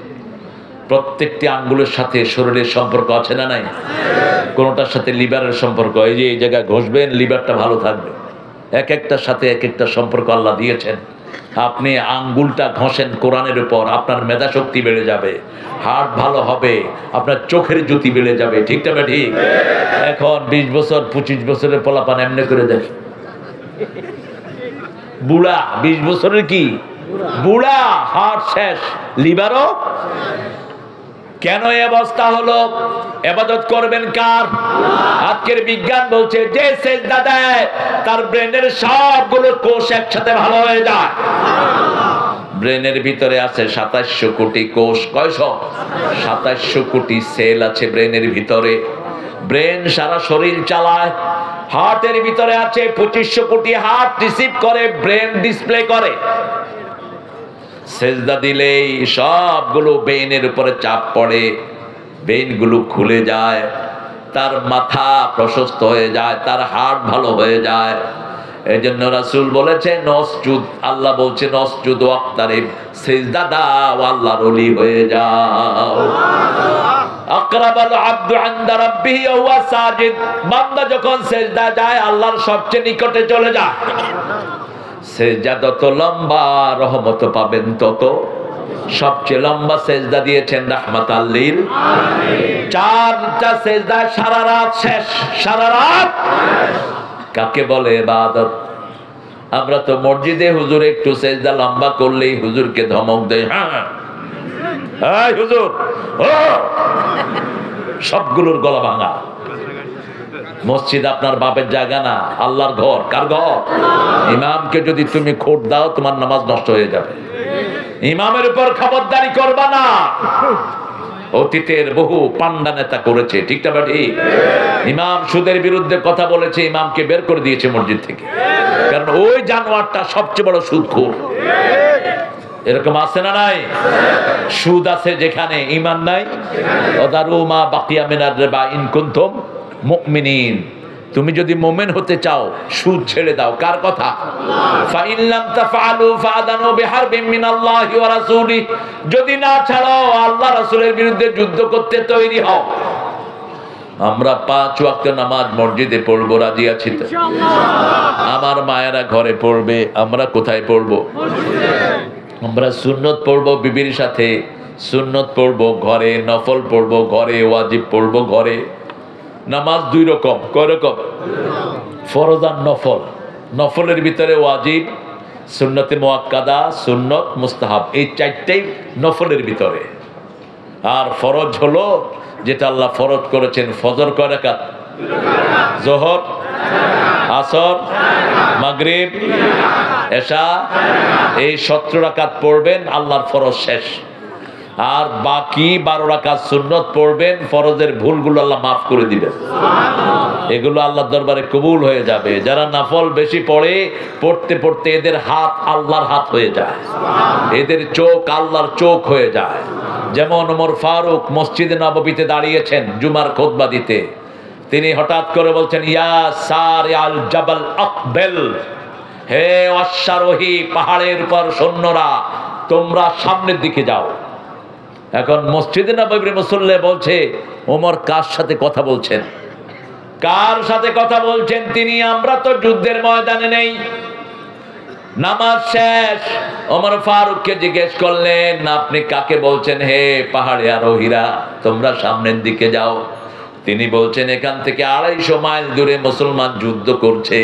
প্রত্যেকটি আঙ্গুলের সাথে শরীরের সম্পর্ক আছে না নাই? কোনোটার সাথে লিভারের সম্পর্ক, এই যে এই জায়গায় ঘষবেন লিভারটা ভালো থাকবে। এক একটার সাথে এক একটা সম্পর্ক আল্লাহ দিয়েছেন। আপনি আঙ্গুলটা ঘষেন কোরআনের উপর, আপনার মেধা শক্তি বেড়ে যাবে, হার্ট ভালো হবে, আপনার চোখের জ্যোতি বেড়ে যাবে, ঠিক না ঠিক? এখন 20 বছর 25 বছরের পোলাপান এমনি করে দেখে, বুড়া 20 বছরের কি বুড়া, হার্ট শেষ, লিভারও। কেন এই অবস্থা হলো? ইবাদত করবেন কার? আজকের বিজ্ঞান বলছে যে সেজদা দেয় তার ব্রেনের সবগুলো কোষ একসাথে ভালো হয়ে যায়। ব্রেনের ভিতরে আছে 2700 কোটি কোষ। কয়শো? 2700 কোটি সেল আছে ব্রেনের ভিতরে। ব্রেন সারা শরীর চালায়। হার্টের ভিতরে আছে 2500 কোটি হার্ট রিসিভ করে, ব্রেন ডিসপ্লে করে। সেজদা দিলেই সবগুলো বেইনের উপরে চাপ পড়ে, বেইনগুলো খুলে যায়, তার মাথা প্রশস্ত হয়ে যায়, তার হাড় ভালো হয়ে যায়। এই জন্য রাসূল বলেছেন নসজুদ, আল্লাহ বলছেন নসজুদ ওয়াক্তারিব, সিজদা দাও আল্লাহর ওলি হয়ে যাও। আকরাবাল আবদু ইনদা রাব্বিহি ওয়া হুয়া সাজিদ, বান্দা যখন সিজদা যায় আল্লাহর সবচেয়ে নিকটে চলে যায়। সিজদা যত লম্বা রহমত পাবেন তত। সবচেয়ে লম্বা সিজদা দিয়েছেন রাহমাতাল লিল আলামিন। 4টা সিজদা সারা রাত শেষ, সারা রাত। কাকে বলে ইবাদত? আমরা তো মসজিদে হুজুর একটু সিজদা লম্বা করলেই হুজুরকে ধমক দেয়, হ্যাঁ এই হুজুর ও, সবগুলোর গলা ভাঙা। মসজিদ আপনার বাপের জায়গা না, আল্লাহর ঘর। কার ঘর? ইমামকে যদি তুমি খোট দাও তোমার নামাজ নষ্ট হয়ে যাবে। ইমামের উপর খবরদারি করবা না। অতীতের বহু পান্ডা নেতা করেছে, ঠিক না ঠিক? ইমাম সুদের বিরুদ্ধে কথা বলেছে, ইমামকে বের করে দিয়েছে মসজিদ থেকে, কারণ ওই জানোয়ারটা সবচেয়ে বড় সুদখোর। এরকম আছে না নাই? সুদ আছে যেখানে, ঈমান নাই। ওয়াদারু মা বাকিয়া মিনার রিবা ইন কুনতুম মুমিনিন। তুমি যদি মুমিন হতে চাও সুদ ছেড়ে দাও। কার কথা? ফা ইন লাম তাফআলু ফাআদানু বিহারবিন মিনাল্লাহি ওয়া রাসূলিহি। যদি না ছাড়ো আল্লাহ রাসূলের বিরুদ্ধে যুদ্ধ করতে তৈরি হও। আমরা 5 ওয়াক্ত নামাজ মসজিদে পড়বো, রাজি আছি তো? আমার মায়েরা ঘরে পড়বে, আমরা কোথায় পড়বো? আমরা সুন্নত পড়বো বিবির সাথে, সুন্নত পড়বো ঘরে, নফল পড়বো ঘরে, ওয়াজিব পড়বো ঘরে। নামাজ 2 রকম। কয় রকম? ফরজ আর নফল। নফলের ভিতরে ওয়াজিব, সুন্নতে মুআক্কাদা, সুন্নত, মুস্তাহাব, এই 4টাই নফলের ভিতরে। আর ফরজ হলো যেটা আল্লাহ ফরজ করেছেন। ফজর কয় রাকাত? যোহর, আসর, মাগরিব, এশা, এই 17 রাকাত পড়বেন, আল্লাহর ফরজ শেষ। আর বাকি 12 রাকাত সুন্নত পড়বেন, ফরজের ভুলগুলো আল্লাহ মাফ করে দিবেন। এগুলো আল্লাহর দরবারে কবুল হয়ে যাবে। যারা নফল বেশি পড়ে, পড়তে পড়তে এদের হাত আল্লাহর হাত হয়ে যায়, এদের চোখ আল্লাহর চোখ হয়ে যায়। যেমন ওমর ফারুক মসজিদে নববীতে দাঁড়িয়েছেন জুমার খুতবা দিতে, তিনি হঠাৎ করে বলছেন, ইয়া সারিয়াল জাবাল আকবেল, হে অশ্বারোহী পাহাড়ের উপর সৈন্যরা, তোমরা সামনের দিকে যাও। এখন মসজিদে নববীর মুসল্লি বলছে, ওমর কার সাথে কথা বলছেন? কার সাথে কথা বলছেন তিনি? আমরা তো যুদ্ধের ময়দানে নেই। নামাজ শেষ, ওমর ফারুককে জিজ্ঞেস করলেন, আপনি কাকে বলছেন? হে পাহাড়ে আরোহীরা, তোমরা সামনের দিকে যাও। তিনি বলছেন, এখান থেকে 250 মাইল দূরে মুসলমান যুদ্ধ করছে,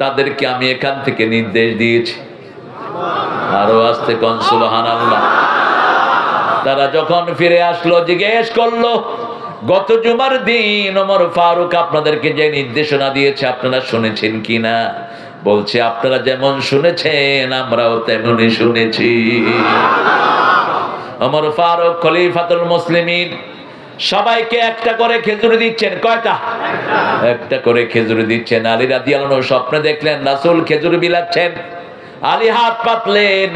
তাদেরকে আমি এখান থেকে নির্দেশ দিয়েছি। আরো আস্তে কোন সুবহানাল্লাহ। তারা যখন ফিরে আসলো, জিজ্ঞেস করলো, গত জুমার দিন ওমর ফারুক আপনাদেরকে যে নির্দেশনা দিয়েছে আপনারা শুনেছেন কিনা? বলছে, আপনারা যেমন শুনেছেন আমরাও তেমনই শুনেছি। ওমর ফারুক খলিফাতুল মুসলিমিন সবাইকে একটা করে খেজুর দিচ্ছেন। কয়টা? একটা করে খেজুর দিচ্ছেন। আলী রাদিয়াল্লাহু আনহু স্বপ্নে দেখলেন রাসূল খেজুর বিলাচ্ছেন। আলী হাত পাতলেন,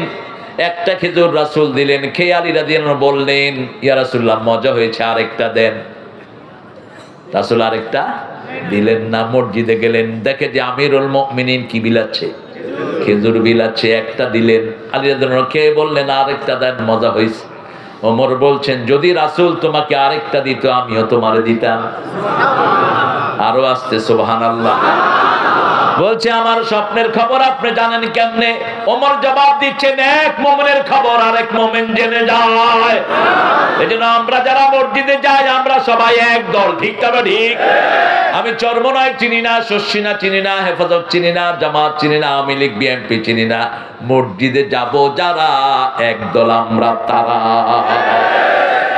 একটা খেজুর রাসূল দিলেন। খেয়ে আলী রাদিয়াল্লাহু আনহু বললেন, ইয়া রাসূলুল্লাহ মজা হয়েছে, আরেকটা দেন। রাসূল আরেকটা দিলেন না। মসজিদে গেলেন, দেখে যে আমিরুল মুমিনিন কি বিলাচ্ছে? খেজুর বিলাচ্ছে। একটা দিলেন। আলী রাদিয়াল্লাহু আনহু খেয়ে বললেন, আরেকটা দেন, মজা হয়েছে। ওমর বলছেন, যদি রাসূল তোমাকে আরেকটা দিত আমিও তোমারে দিতাম। আরো আসতে সুবহানাল্লাহ। বলছে, আমার স্বপ্নের খবর আপনি জানেন কেমনে? ওমর জবাব দিচ্ছেন, এক মুমিনের খবর আরেক মুমিন জেনে যায়। এজন্য আমরা যারা মসজিদে যাই আমরা সবাই এক দল, ঠিক না ঠিক? আমি চরমনাই চিনি না, শস্যিনা চিনি না, হেফাজত চিনি না, জামাত চিনি না, আওয়ামী লীগ বিএনপি চিনি না। মসজিদে যাব যারা এক দল আমরা তারা।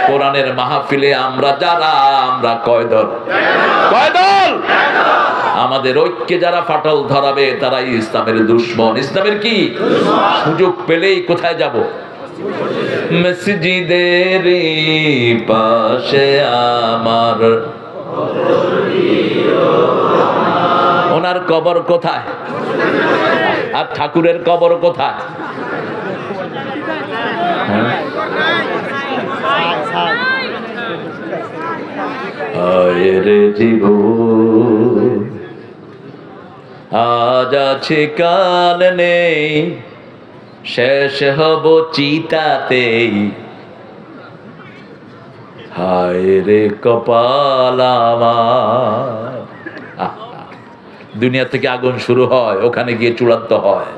কোরআনের মাহফিলে আমরা যারা, আমরা কয় দল? কয় দল? আমাদের ঐক্যে যারা ফাটল ধরাবে তারাই ইসলামের দুশমন। ইসলামের কি? সুযোগ পেলেই কোথায় যাব? মসজিদের পাশে আমার ওনার কবর কোথায়? আর ঠাকুরের কবর কোথায়? হায় রে জীবন, আজ আছে কাল নেই, শেষ হব চিতাতেই। হায় রে কপাল আমার। দুনিয়া থেকে আগুন শুরু হয়, ওখানে গিয়ে চূড়ান্ত হয়।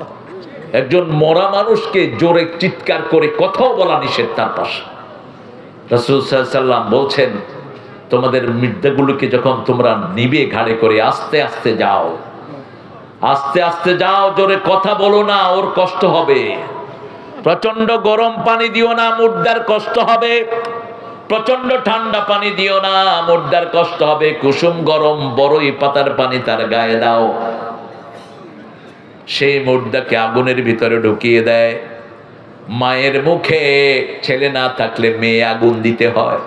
একজন মরা মানুষকে জোরে চিৎকার করে কথাও বলা নিষেধ তার পাশে। রাসূল সাল্লাল্লাহু আলাইহি ওয়াসাল্লাম বলছেন, তোমাদের মৃতদেহগুলোকে যখন তোমরা নিবে ঘাড়ে করে আস্তে আস্তে যাও, আস্তে আস্তে যাও, জোরে কথা বলো না, ওর কষ্ট হবে। প্রচন্ড গরম পানি দিও না, মুর্দার কষ্ট হবে। প্রচন্ড ঠান্ডা পানি দিও না, মুর্দার কষ্ট হবে। কুসুম গরম বড়ই পাতার পানি তার গায়ে দাও। সেই মুর্দাকে আগুনের ভিতরে ঢুকিয়ে দেয়। মায়ের মুখে ছেলে না থাকলে মেয়ে আগুন দিতে হয়।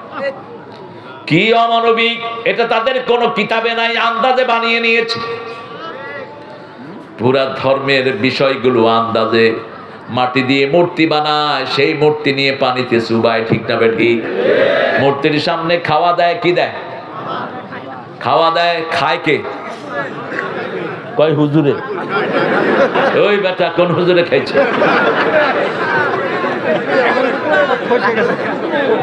কি অমানবিক! এটা তাদের কোনো কিতাবে নাই, আন্দাজে বানিয়ে নিয়েছে। পুরা ধর্মের বিষয়গুলো আন্দাজে। মাটি দিয়ে মূর্তি বানায়, সেই মূর্তি নিয়ে পানিতে চুবায়, ঠিক না বেঠিক? মূর্তির সামনে খাওয়া দেয়, কি দেয়? খাওয়া দেয়। খায় কে? কয় হুজুরে। ওই বেটা কোন হুজুরে খাইছে?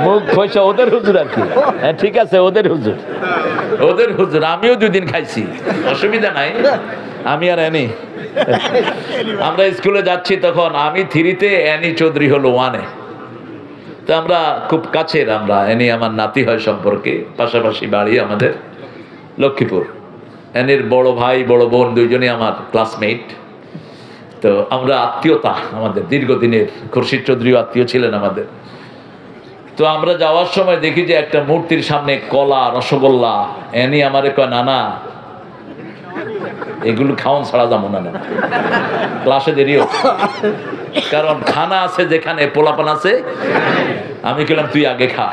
মুখ খোঁচা ওদের হুজুর আর কি। হ্যাঁ ঠিক আছে, ওদের হুজুর, ওদের হুজুর। আমিও দুদিন খাইছি, অসুবিধা নাই। আমি আর এনি, আমরা স্কুলে যাচ্ছি তখন আমি 3-তে, এনি চৌধুরী হলো 1-এ। তো আমরা খুব কাছের, আমরা এনি আমার নাতি হয় সম্পর্কে, পাশাপাশি বাড়ি আমাদের লক্ষ্মীপুর। এনির বড় ভাই বড় বোন দুইজনই আমার ক্লাসমেট। তো আমরা আত্মীয়তা আমাদের দীর্ঘদিনের, খুরশিদ চৌধুরী আত্মীয় ছিলেন আমাদের। তো আমরা যাওয়ার সময় দেখি যে একটা মূর্তির সামনে কলা রসগোল্লা। এনি আমারে কয়, নানা এগুলো খাওয়ান ছাড়া যাবো না, ক্লাসে দেরিও, কারণ খানা আছে যেখানে পোলাপান আছে। আমি গেলাম তুই আগে খা।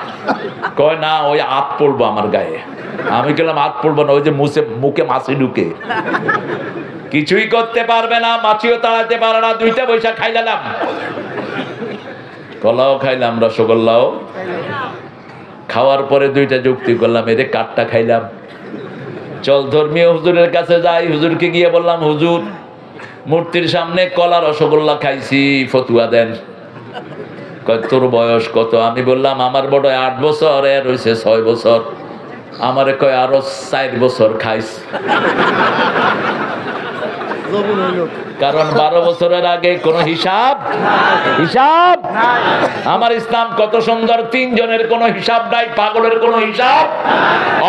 কয় না, ওই হাত পড়বো আমার গায়ে। আমি গেলাম হাত পড়বো না, ওই যে মুখে মাছি ঢুকে, কিছুই করতে পারবে না, মাছিও তাড়াতে পারে না। 2টা পয়সা খাইলাম, কলাও খাইলাম রসগোল্লাও। খাওয়ার পরে 2টা যুক্তি করলাম, এরে কাঠটা খাইলাম। চল ধর্মীয় হুজুরের কাছে যাই। হুজুরকে গিয়ে বললাম, হুজুর মূর্তির সামনে কলা রসগোল্লা খাইছি, ফতুয়া দেন। কয় তোর বয়স কত? আমি বললাম আমার বড় 8 বছর, এর হয়েছে 6 বছর। আমারে কয় আরো 4 বছর খাইস, কারণ 12 বছরের আগে কোনো হিসাব হিসাব আমার ইসলাম কত সুন্দর। 3 জনের কোনো হিসাব নাই, পাগলের কোনো হিসাব,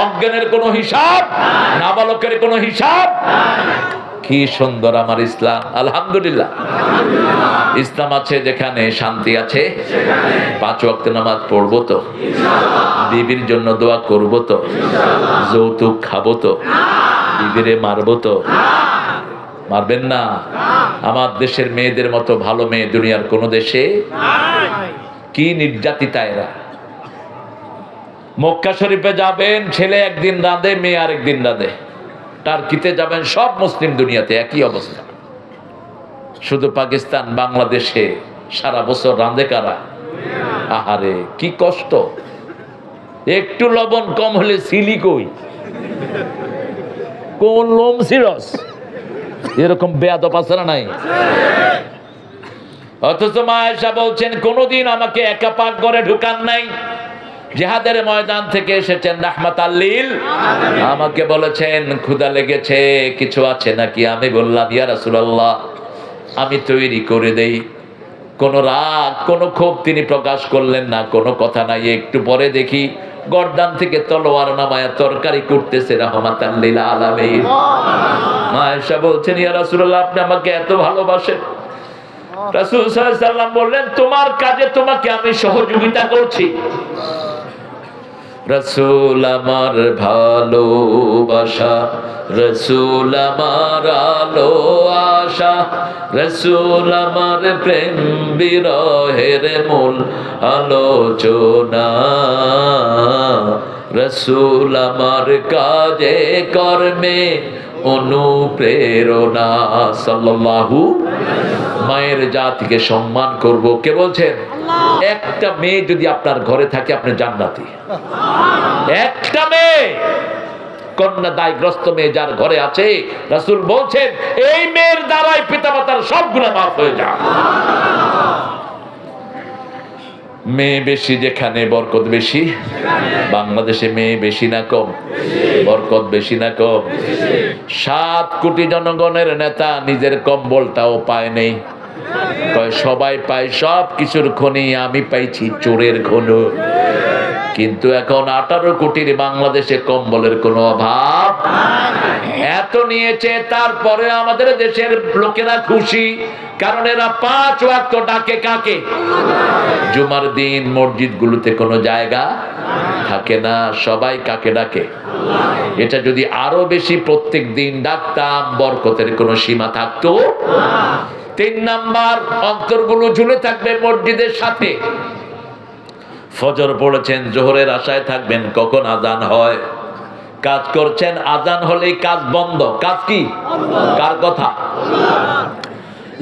অজ্ঞানের কোনো হিসাব, নাবালকের কোনো হিসাব। কি সুন্দর আমার ইসলাম, আলহামদুলিল্লাহ। ইসলাম আছে যেখানে শান্তি আছে, 5 ওয়াক্ত নামাজ পড়বো তো, বিবির জন্য দোয়া করবো তো, যৌতুক খাবো তো, বিবিরে মারবো তো? মারবেন না। আমার দেশের মেয়েদের মতো ভালো মেয়ে দুনিয়ার কোন দেশে। কি নির্যাতিতা এরা। মক্কা শরীফে যাবেন, ছেলে একদিন রাঁধে, মেয়ে আরেকদিন রাঁধে। টার্কিতে যাবেন, সব মুসলিম দুনিয়াতে একই অবস্থা। শুধু পাকিস্তান বাংলাদেশে সারা বছর রাঁধে কারা? আহারে কি কষ্ট। একটু লবণ কম হলে সিলিকই, কোন লোম সিরস, এরকম বেয়াদব আছে না নাই? অথচ মা আয়েশা বলছেন, কোনদিন আমাকে একা পাক করে ঢুকান নাই। জিহাদের ময়দান থেকে এসেছেন রাহমাতাল লিল, আমাকে বলেছেন ক্ষুধা লেগেছে, কিছু আছে নাকি? আমি বললাম, ইয়া রাসূলুল্লাহ আমি তৈরি করে দেই। কোন রাগ কোন ক্ষোভ তিনি প্রকাশ করলেন না, কোনো কথা নাই। একটু পরে দেখি গর্দান থেকে তলোয়ার নামায়া তরকারি করতেছে রাহমাতাল লিল আলামিন। মা আয়েশা বলছেন, ইয়া রাসূলুল্লাহ আপনি আমাকে এত ভালোবাসেন। রাসূল সাল্লাল্লাহু আলাইহি ওয়াসাল্লাম বললেন, তোমার কাজে তোমাকে আমি সহযোগিতা করছি। রাসূল আমার ভালোবাসা, রাসূল আমার আলো আশা, রাসূল আমার প্রেম বিরহের মূল আলোচনা, রাসূল আমার কাজে কর্মে অনুপ্রেরণা। সাল্লাল্লাহু। মায়ের জাতিকে সম্মান করব, কে বলছেন? একটা মেয়ে যদি আপনার ঘরে থাকে আপনি জান্নাতি। একটা মেয়ে, কন্যা দায়গ্রস্ত মেয়ে যার ঘরে আছে, রাসূল বলছেন এই মেয়ের দ্বারাই পিতামাতার সব গুনাহ মাফ হয়ে যায়। মেয়ে বেশি যেখানে বরকত বেশি। বাংলাদেশে মেয়ে বেশি না কম? বরকত বেশি না কম? 7 কোটি জনগণের নেতা নিজের কম্বলটাও পায় নেই, সবাই পায় সব কিছুর খনি, আমি পাইছি চোরের খনি। কিন্তু এখন 18 কোটির বাংলাদেশে কম্বলের কোনো অভাব এত নিয়েছে, তারপরে আমাদের দেশের লোকেরা খুশি, কারণ এরা 5 ওয়াক্ত ডাকে কাকে? জুমার দিন মসজিদগুলোতে কোনো জায়গা থাকে না, সবাই কাকে ডাকে? এটা যদি আরো বেশি প্রত্যেক দিন ডাকতাম, বরকতের কোনো সীমা থাকতো। 3 নাম্বার, অন্তরগুলো ঝুলে থাকবে মসজিদের সাথে। ফজর পড়েছেন, জোহরের আশায় থাকবেন কখন আজান হয়। কাজ করছেন, আজান হলেই কাজ বন্ধ। কাজ কি? কার কথা?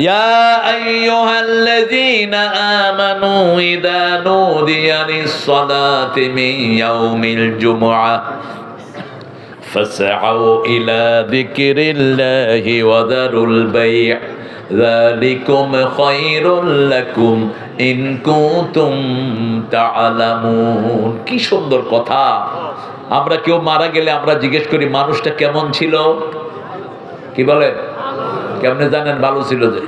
ইয়া আইয়ুহাল্লাযীনা আমানু ইযা নুদিয়া লিস-সালাতি মিন ইয়াউমিল জুমআহ ফাসআউ ইলা যিকরিল্লাহি ওয়া যারুল বাই', যালিকুম খায়রুল লাকুম ইন কুনতুম তা'লামুন। কি সুন্দর কথা। আমরা কেউ মারা গেলে আমরা জিজ্ঞেস করি মানুষটা কেমন ছিল? কি বলে? কেমনে জানেন ভালো ছিল? যে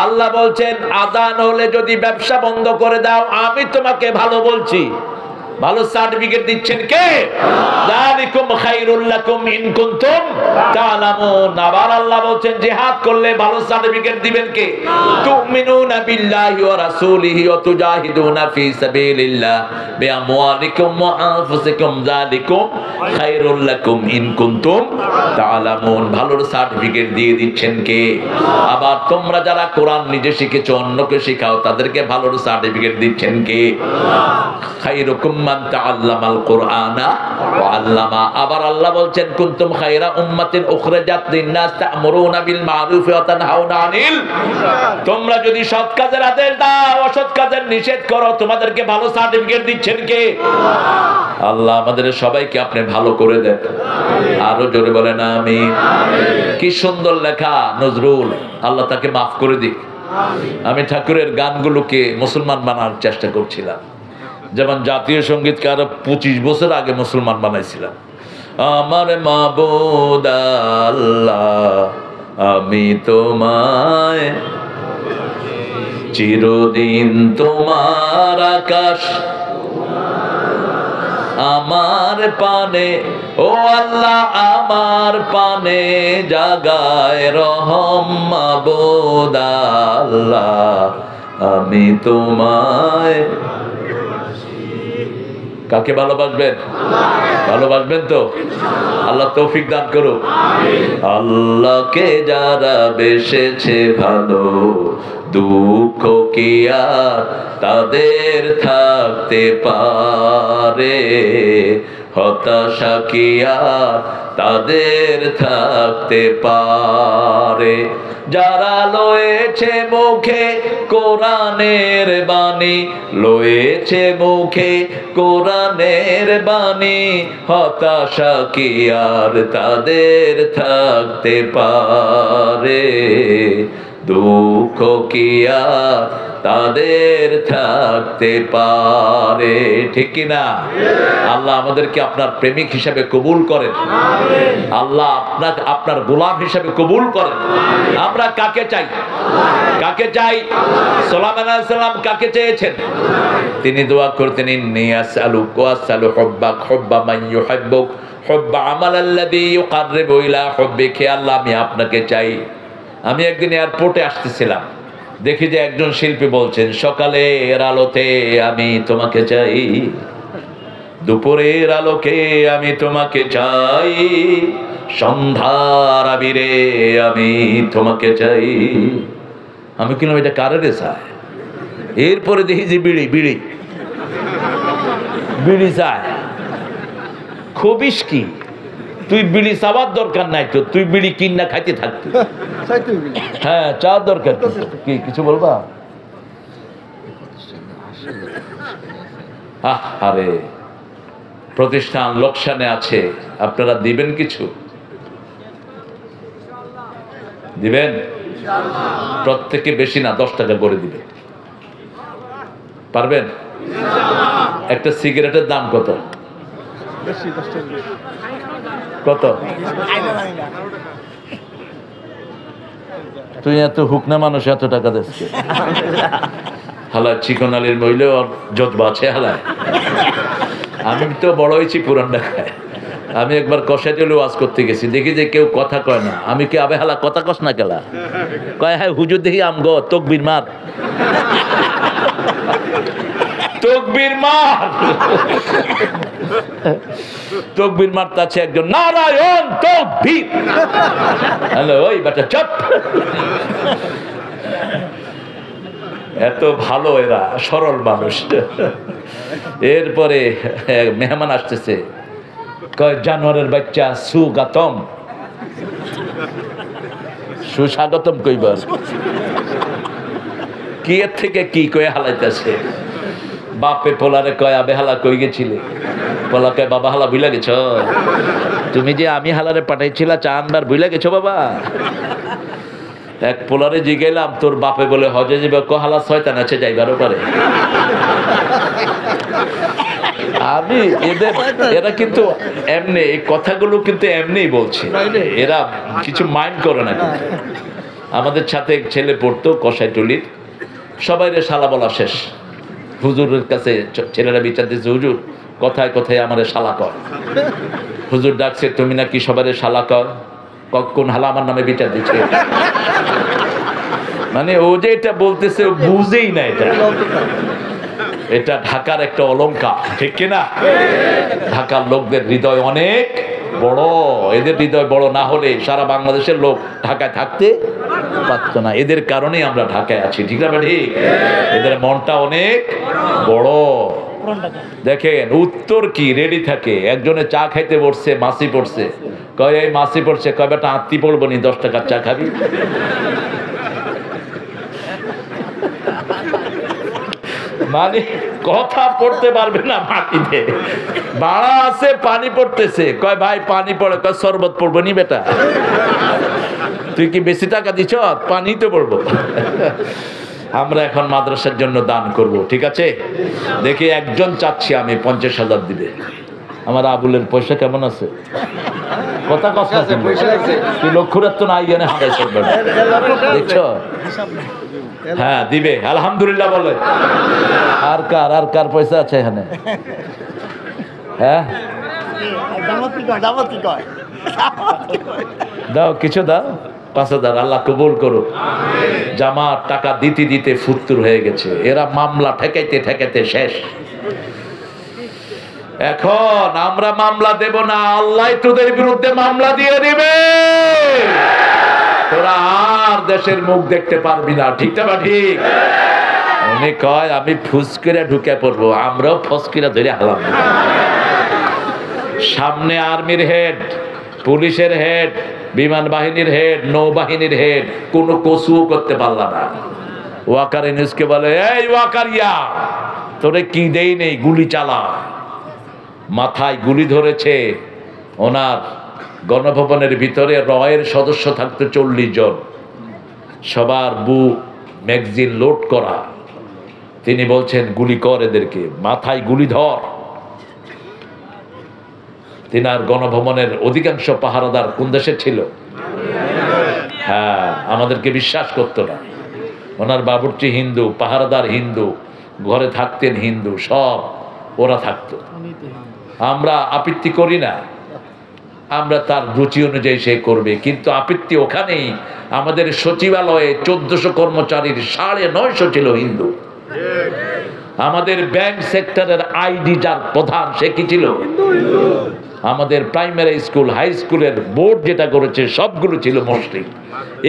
আল্লাহ বলছেন আযান হলে যদি ব্যবসা বন্ধ করে দাও, আমি তোমাকে ভালো বলছি। ভালো সার্টিফিকেট দিচ্ছেন কে? যালিকুম খায়রুল লাকুম ইন কুনতুম তা'লামুন। আবার আল্লাহ বলছেন জিহাদ করলে ভালো সার্টিফিকেট দিবেন কে? তুমিনুনা বিল্লাহি ওয়া রাসূলিহি ওয়া তুজাহিদুনা ফি সাবিলিল্লাহ বিআমওয়ালিকুম ওয়া আনফুসিকুম, যালিকুম খায়রুল লাকুম ইন কুনতুম তা'লামুন। ভালোর সার্টিফিকেট দিয়ে দিচ্ছেন কে? আবার তোমরা যারা কোরআন নিজে শিখেছো, অন্যকে শেখাও, তাদেরকে ভালোর সার্টিফিকেট দিচ্ছেন কে? খায়রুকুম মান তাআল্লামাল কুরআনা ওয়া আল্লামা। আবার আল্লাহ বলছেন কুনতুম খায়রা উম্মাতিন উখরাজাত লিন-নাস তা'মুরুনা বিল মা'রুফি ওয়া তানহাউনা আনিল। তোমরা যদি সৎ কাজের আদেশ দাও, অসৎ কাজের নিষেধ করো, তোমাদেরকে ভালো সার্টিফিকেট দিচ্ছেন কে? আল্লাহ আমাদের সবাইকে আপনি ভালো করে দেন। আরো জোরে বলেন আমিন। কি সুন্দর লেখা নজরুল, আল্লাহ তাকে মাফ করে দিক। আমি ঠাকুরের গানগুলোকে মুসলমান বানানোর চেষ্টা করছিলাম, যেমন জাতীয় সঙ্গীতকে আরো 25 বছর আগে মুসলমান বানাইছিলাম। আমার মাবুদ আল্লাহ, আমি তোমায় চিরদিন, তোমার আকাশ আমার পানে, ও আল্লাহ আমার পানে জাগায় রহম। মাবুদ আল্লাহ, আমি তোমায়। কাকে ভালোবাসবেন? ভালোবাসবেন তো? আল্লাহ তৌফিক দান করুক। আল্লাহকে যারা বেসেছে ভালো, দুঃখ কি আর তাদের থাকতে পারে? হতাশা কি আর তাদের থাকতে পারে? যারা লয়েছে মুখে কোরআনের বাণী, লয়েছে মুখে কোরআনের বাণী, হতাশা কি আর তাদের থাকতে পারে? দুঃখ কি আর তাদের থাকতে পারে? ঠিক কিনা? আল্লাহ আমাদেরকে আপনার প্রেমিক হিসাবে কবুল করেন। আল্লাহ আপনাকে আপনার গোলাম হিসাবে কবুল করেন। আমরা কাকে চাই? কাকে চাই? সুলাইমান আলাইহিস সালাম কাকে চেয়েছেন? তিনি দোয়া করতেন ইন্নী আসআলুকা ওয়া আসআলু হুব্বাক হুব্বা মান ইউহিব্বুক হুব্বা আমালাল্লাযী ইউকাররিবু ইলা হুব্বিক। আল্লাহ আমি আপনাকে চাই। আমি একদিন এয়ারপোর্টে আসতেছিলাম, দেখি যে একজন শিল্পী বলছেন সকালের আলোতে আমি তোমাকে চাই, দুপুরের আলোকে আমি তোমাকে চাই, সন্ধ্যার আবিরে আমি তোমাকে চাই। আমি কিনলাম এটা কারে রে চায়? এরপরে দেখি যে বিড়ি বিড়ি বিড়ি চায়। খবিস কি তুই? বিড়ি চাওয়ার দরকার নাই তো, তুই বিড়ি কিনা খাইতে থাকতি। হ্যাঁ চাওয়ার দরকার কি? কিছু বলবা? আরে প্রতিষ্ঠান লোকসানে আছে, আপনারা দিবেন কিছু? দিবেন? প্রত্যেকে বেশি না, 10 টাকা করে দিবে। পারবেন? একটা সিগারেটের দাম কত? কত? তুই এত হুকনা মানুষ, এত টাকা দিচ্ছে। হালায় চিকন আলীর মহিলা যত বাঁচে হালায়। আমি তো বড় হয়েছি পুরান ঢাকায়। আমি একবার কষাই চলে ওয়াজ করতে গেছি, দেখি যে কেউ কথা কয় না। আমি কি আবে হালা কথা কস না কেলা? কয় হ্যাঁ হুজুর, দেখি আমগো তকবীর মার, তকবীর মার, তকবীর মারতাছে একজন, নারায়ণ তকবীর। হ্যালো ওই বেটা চুপ। এত ভালো এরা, সরল মানুষ। এরপরে মেহমান আসতেছে, কয় জানোয়ারের বাচ্চা সুগাতম, সুস্বাগতম কইবার কি এর থেকে কি কয়ে হালাইতেছে। বাপে পোলারে কয় আবে হালা কই গেছিলে? পোলা কয় বাবা হালা ভুলে গেছ? তুমি যে আমি হালারে পাঠাইছিলা চা আনবার ভুলে গেছো বাবা? এক পোলারে জিগাইলাম তোর বাপে বলে হজে যাবে, কহালা শয়তান আছে যাইবারও পারে। আমি এরা কিন্তু এমনি এই কথাগুলো কিন্তু এমনি বলছে, এরা কিছু মাইন্ড করে না। আমাদের সাথে ছেলে পড়তো কষাইটুলির, সবাই রে শালা বলা শেষ। হুজুরের কাছে ছেলেরা বিচার দিচ্ছে, হুজুর কথায় কথায় আমারে শালা কয়। হুজুর ডাকছে, তুমি নাকি সবাই শালা কয়? কোন হালা আমার নামে বিচার দিচ্ছে? মানে ও যে এটা বলতেছে বুঝেই না। এটা ঢাকার একটা অলংকার, ঠিক কিনা? ঢাকার লোকদের হৃদয় অনেক বড়। এদের হৃদয় বড় না হলে সারা বাংলাদেশের লোক ঢাকায় থাকতে পারতো না। এদের কারণেই আমরা ঢাকায় আছি, ঠিক না ঠিক? এদের মনটা অনেক বড়। দেখেন উত্তর কি রেডি থাকে। একজনে চা খাইতে বসছে, মাসি পড়ছে, কয় এই মাসি পড়ছে, কয় বেটা আত্মি পড়বো নি, 10 টাকার চা খাবি? মানে কথা পড়তে পারবে না মাটিতে, বাড়া আছে পানি পড়তেছে, কয় ভাই পানি পড়ে, কয় শরবত পড়বো নি বেটা? তুই কি বেশি টাকা দিছ? পানি তো পড়বো। আমরা এখন মাদ্রাসার জন্য দান করব, ঠিক আছে? দেখি একজন চাচ্ছি আমি 50,000 দিবে। আমার আবুলের পয়সা কেমন আছে? কথা কথা তুই লক্ষ্যরাত তো নাই জানে হাঁটাই করবে, দেখছো? হ্যাঁ দিবে, আলহামদুলিল্লাহ বলে। আর কার পয়সা আছে এখানে? হ্যাঁ দাও, কিছু দাও, 5,000 আল্লাহ কবুল করো। জামার টাকা দিতে দিতে ফুতুর হয়ে গেছে। এরা মামলা ঠেকাইতে ঠেকাইতে শেষ। এখন আমরা মামলা দেব না, আল্লাহ তোদের বিরুদ্ধে মামলা দিয়ে দিবে। তোরা আর দেশের মুখ দেখতে পারবি না, ঠিক না? ঠিক। উনি কয় আমি ফুসকিরা ঢুকে পড়বো, আমরাও ফসকিরা ধরে হালাম। সামনে আর্মির হেড, পুলিশের হেড, বিমান বাহিনীর হেড, নৌবাহিনীর হেড, কোনো কসুও করতে পারলা না। ওয়াকার ইউনূসকে বলে, এই ওয়াকারিয়া তোরে কি দেই নেই, গুলি চালা। মাথায় গুলি ধরেছে। ওনার গণভবনের ভিতরে রয়ের সদস্য থাকতো 40 জন, সবার বুক ম্যাগজিন লোড করা। তিনি বলছেন গুলি কর এদেরকে, মাথায় গুলি ধর। তিনার গণভবনের অধিকাংশ পাহারাদার কোন দেশে ছিল? হ্যাঁ, আমাদেরকে বিশ্বাস করতো না। ওনার বাবুর্চি হিন্দু, পাহারাদার হিন্দু, ঘরে থাকতেন হিন্দু, সব ওরা থাকতো। আমরা আপত্তি করি না, আমরা তার রুচি অনুযায়ী সে করবে, কিন্তু আপত্তি ওখানেই। আমাদের সচিবালয়ে 1400 কর্মচারীর 950 ছিল হিন্দু। আমাদের ব্যাংক সেক্টরের আইডি যার প্রধান, সে কি ছিল? আমাদের প্রাইমারি স্কুল, হাই স্কুলের বোর্ড যেটা করেছে সবগুলো ছিল মুসলিম,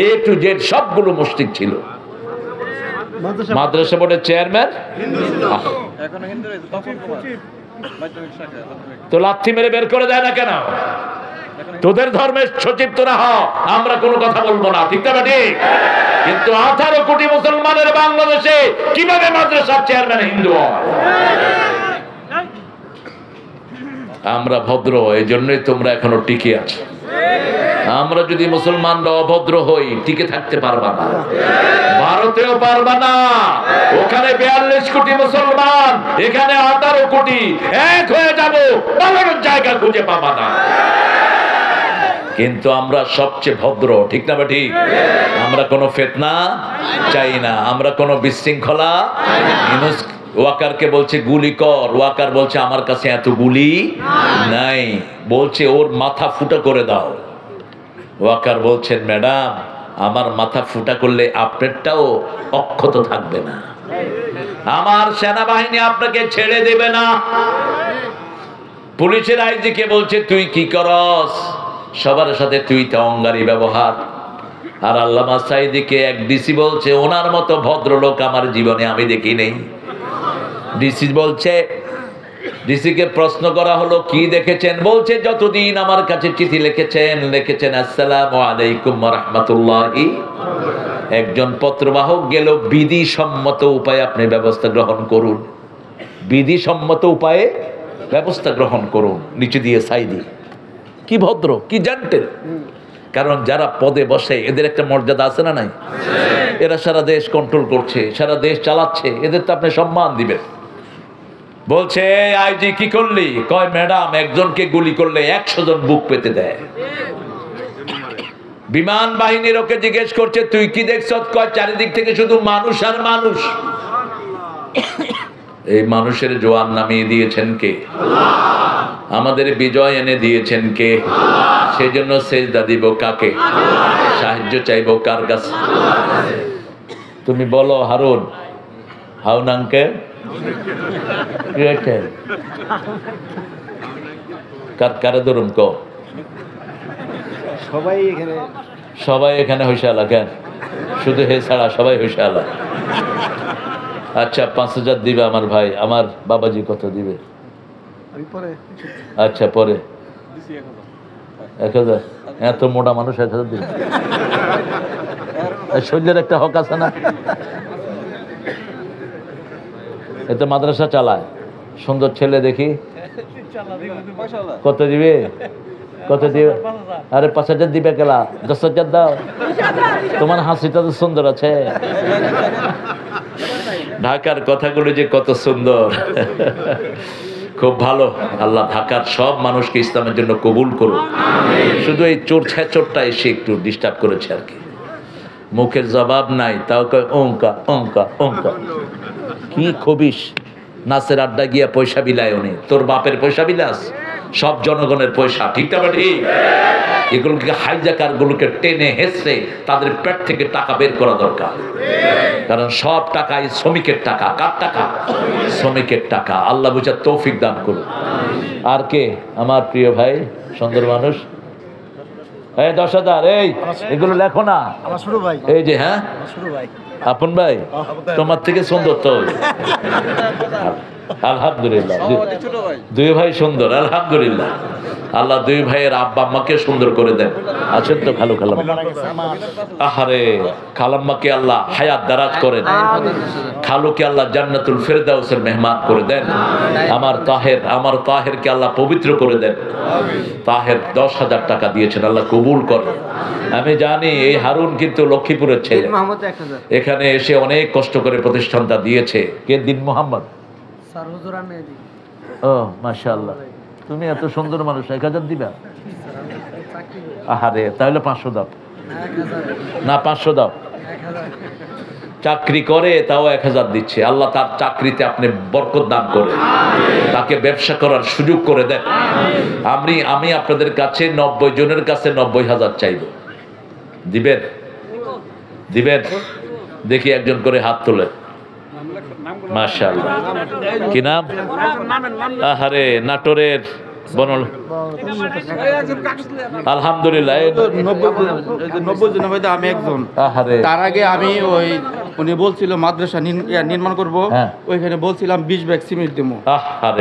A to Z সবগুলো মুসলিম ছিল। মাদ্রাসা বোর্ডের চেয়ারম্যান তো লাথি মেরে বের করে দেয় না কেন? তোদের ধর্মের সচিব তোরা হ, আমরা কোনো কথা বলবো না, ঠিক না? ঠিক। কিন্তু 18 কোটি মুসলমানের বাংলাদেশে কিভাবে মাদ্রাসার চেয়ারম্যান হিন্দু হয়? আমরা ভদ্র, এই জন্যই তোমরা এখনো টিকে আছো। আমরা যদি মুসলমানরা অভদ্র হই, টিকে থাকতে পারবা না, ভারতেও পারবা না। ওখানে 42 কোটি মুসলমান, এখানে 18 কোটি, এক হয়ে যাবো, পালানোর জায়গা খুঁজে পাবা না। কিন্তু আমরা সবচেয়ে ভদ্র, ঠিক না বা ঠিক? আমরা কোনো ফিতনা চাই না, আমরা কোনো বিশৃঙ্খলা। ওয়াকারকে বলছে গুলি কর, ওয়াকার বলছে আমার কাছে এত গুলি নাই, বলছে ওর মাথা ফুটা করে দাও। ওয়াকার বলছেন ম্যাডাম, আমার মাথা ফুটা করলে আপনারটাও অক্ষত থাকবে না, আমার সেনাবাহিনী আপনাকে ছেড়ে দেবে না। পুলিশের আইজিকে বলছে তুই কি করস, সবার সাথে তুই তো অঙ্গারী ব্যবহার। আর আল্লামা সাঈদীকে এক ডিসি বলছে ওনার মতো ভদ্রলোক আমার জীবনে আমি দেখি নেই। ডিসি বলছে, ডিসিকে প্রশ্ন করা হলো কি দেখেছেন, বলছে যতদিন আমার কাছে চিঠি লিখেছেন আসসালামু আলাইকুম ওয়া রাহমাতুল্লাহি। একজন পত্রবাহক গেল, বিধিসম্মত উপায়ে আপনি ব্যবস্থা গ্রহণ করুন, বিধিসম্মত উপায়ে ব্যবস্থা গ্রহণ করুন। নিচে দিয়ে সাইদি কি ভদ্র, কি জানতেন। কারণ যারা পদে বসে এদের একটা মর্যাদা আছে না নাই? এরা সারা দেশ কন্ট্রোল করছে, সারা দেশ চালাচ্ছে, এদের তো আপনি সম্মান দিবেন। বলছে আইজি কি করলি, কয় ম্যাডাম একজনকে গুলি করলে 100 জন বুক পেতে দেয়। বিমান বাহিনীর ওকে জিজ্ঞেস করছে তুই কি দেখছ, কয় চারিদিক থেকে শুধু মানুষ আর মানুষ। এই মানুষের জোয়ান নামিয়ে দিয়েছেন কে? আমাদের বিজয় এনে দিয়েছেন কে? সেজন্য সেজদা দিব কাকে, সাহায্য চাইব কার কাছে? তুমি বলো হারুন, হাউন আঙ্কেল কারে ধরুন কো? সবাই এখানে হইসালা কেন? শুধু হে ছাড়া সবাই হইসালা। আচ্ছা 5000 দিবে আমার ভাই, আমার বাবাজি কত দিবে? আচ্ছা পরে 1000। এত মোটা মানুষ 1000 দিবে? শরীরের একটা হক আছে না? এত মাদ্রাসা চালায়, সুন্দর ছেলে দেখি। কত দিবে? কত দিবে? আরে 5000 দিবে কেলা, 10,000 দাও। তোমার হাসিটা তো সুন্দর আছে। ঢাকার কথাগুলো যে কত সুন্দর, খুব ভালো। আল্লাহ ঢাকার সব মানুষকে ইসলামের জন্য কবুল করুন। শুধু এই চোর ছেচোরটা এসে একটু ডিস্টার্ব করেছে আর কি, মুখের জবাব নাই, তাও কয় অঙ্কা অঙ্কা অঙ্কা। কি খবিস, নাচের আড্ডা গিয়া পয়সা বিলায় উনি, তোর বাপের পয়সা বিলাস, সব জনগণের পয়সা, ঠিক না ঠিক? এগুলোকে হাইজাকার গুলোকে টেনে হেসে তাদের পেট থেকে টাকা বের করা দরকার, কারণ সব টাকাই শ্রমিকের টাকা। কার টাকা? শ্রমিকের টাকা। আল্লাহ বুঝার তৌফিক দান করুন। আর কে আমার প্রিয় ভাই, সুন্দর মানুষ? এই 10,000, এই এগুলো লেখো না। এই যে হ্যাঁ আপন ভাই, তোমার থেকে সুন্দর তো। আলহামদুলিল্লাহ, দুই ভাই সুন্দর, আলহামদুলিল্লাহ। আল্লাহ দুই ভাইয়ের আব্বা আম্মাকে সুন্দর করে দেন। আছেন তো খালু খালাম? আহারে খালাম্মাকে আল্লাহ হায়াত দারাজ করেন, খালুকে আল্লাহ জান্নাতুল ফেরদাউসের মেহমান করে দেন। আমার তাহেরকে আল্লাহ পবিত্র করে দেন। তাহের 10,000 টাকা দিয়েছেন, আল্লাহ কবুল করেন। আমি জানি এই হারুন কিন্তু লক্ষ্মীপুরের ছেলে, এখানে এসে অনেক কষ্ট করে প্রতিষ্ঠানটা দিয়েছে। কে? দিন মোহাম্মদ। ও মাশাআল্লাহ, তুমি এত সুন্দর মানুষ, 1000 দিবা? আহারে তাহলে 500 দাও না, 500 দাও। চাকরি করে তাও 1000 দিচ্ছে। আল্লাহ তার চাকরিতে আপনি বরকত দান করে তাকে ব্যবসা করার সুযোগ করে দেন। আমি আপনাদের কাছে 90 জনের কাছে 90,000 চাইব। দিবেন? দিবেন? দেখি একজন করে হাত তোলে। মাশাআল্লাহ, কি নাম? আহারে নাটোরের বনল। আলহামদুলিল্লাহ, 90 জন মধ্যে আমি একজন। তার আগে আমি ওই উনি বলছিল মাদ্রাসা নির্মাণ করব, ওইখানে বলছিলাম 20 ব্যাগ সিমেন্ট দেবো।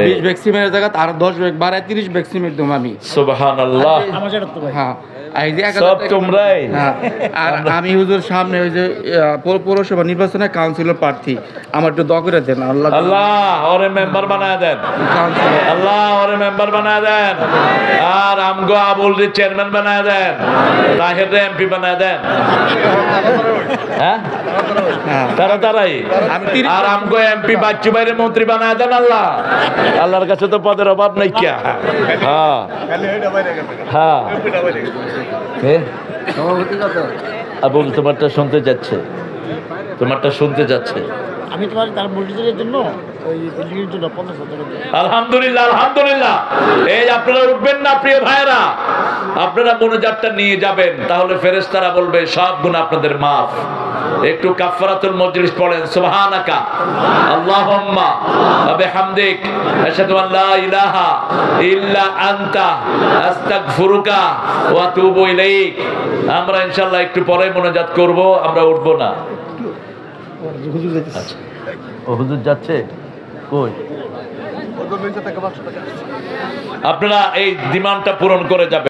20 ব্যাগ সিমেন্টের জায়গায় আর 10 ব্যাগ বাড়ায় 30 ব্যাগ সিমেন্ট দেবো আমি। সুবহানাল্লাহ। হ্যাঁ, আর এই যে 1000 সব টাকা- তোমরাই। হ্যাঁ, আর আমি হুজুর সামনে ওই যে পৌরসভা নির্বাচনে কাউন্সিলর প্রার্থী, আমার একটু দোয়া করে দেন। আল্লাহ আল্লাহ ওরে মেম্বার বানায় দেন, কাউন্সিলর আল্লাহ ওরে মেম্বার বানায় দেন, আর আমগো আবুল রে চেয়ারম্যান বানায় দেন, তাহের রে এমপি বানায় দেন। হ্যাঁ হ্যাঁ তাড়াতাড়ি। আমি 30 আর আমগো এমপি বাচ্চু বাইরে মন্ত্রী বানায় দেন আল্লাহ। আল্লাহর কাছে তো পদের অভাব নাই কিয়া। হ্যাঁ হ্যাঁ এ? আবুল তোমারটা শুনতে যাচ্ছে, তোমারটা শুনতে যাচ্ছে। আমি তোমার তার মসজিদের জন্য ওই বিল্ডিংয়ের জন্য 50,000 টাকা দিই। আলহামদুলিল্লাহ আলহামদুলিল্লাহ। এই আপনারা উঠবেন না প্রিয় ভাইরা, আপনারা মোনাজাতটা নিয়ে যাবেন, তাহলে ফেরেশতারা বলবে সব গুনাহ আপনাদের মাফ। একটু কাফারাতুল মজলিস পড়েন, সুবহানাকা আল্লাহুম্মা ওয়া বিহামদিক আশহাদু আল লা ইলাহা ইল্লা আনতা আস্তাগফিরুকা ওয়া আতুবু ইলাইক। আমরা ইনশাআল্লাহ একটু পরে মোনাজাত করব, আমরা উঠবো না। আচ্ছা ও হুজুর যাচ্ছে কই? আপনারা এই ডিমান্ডটা পূরণ করে যাবেন।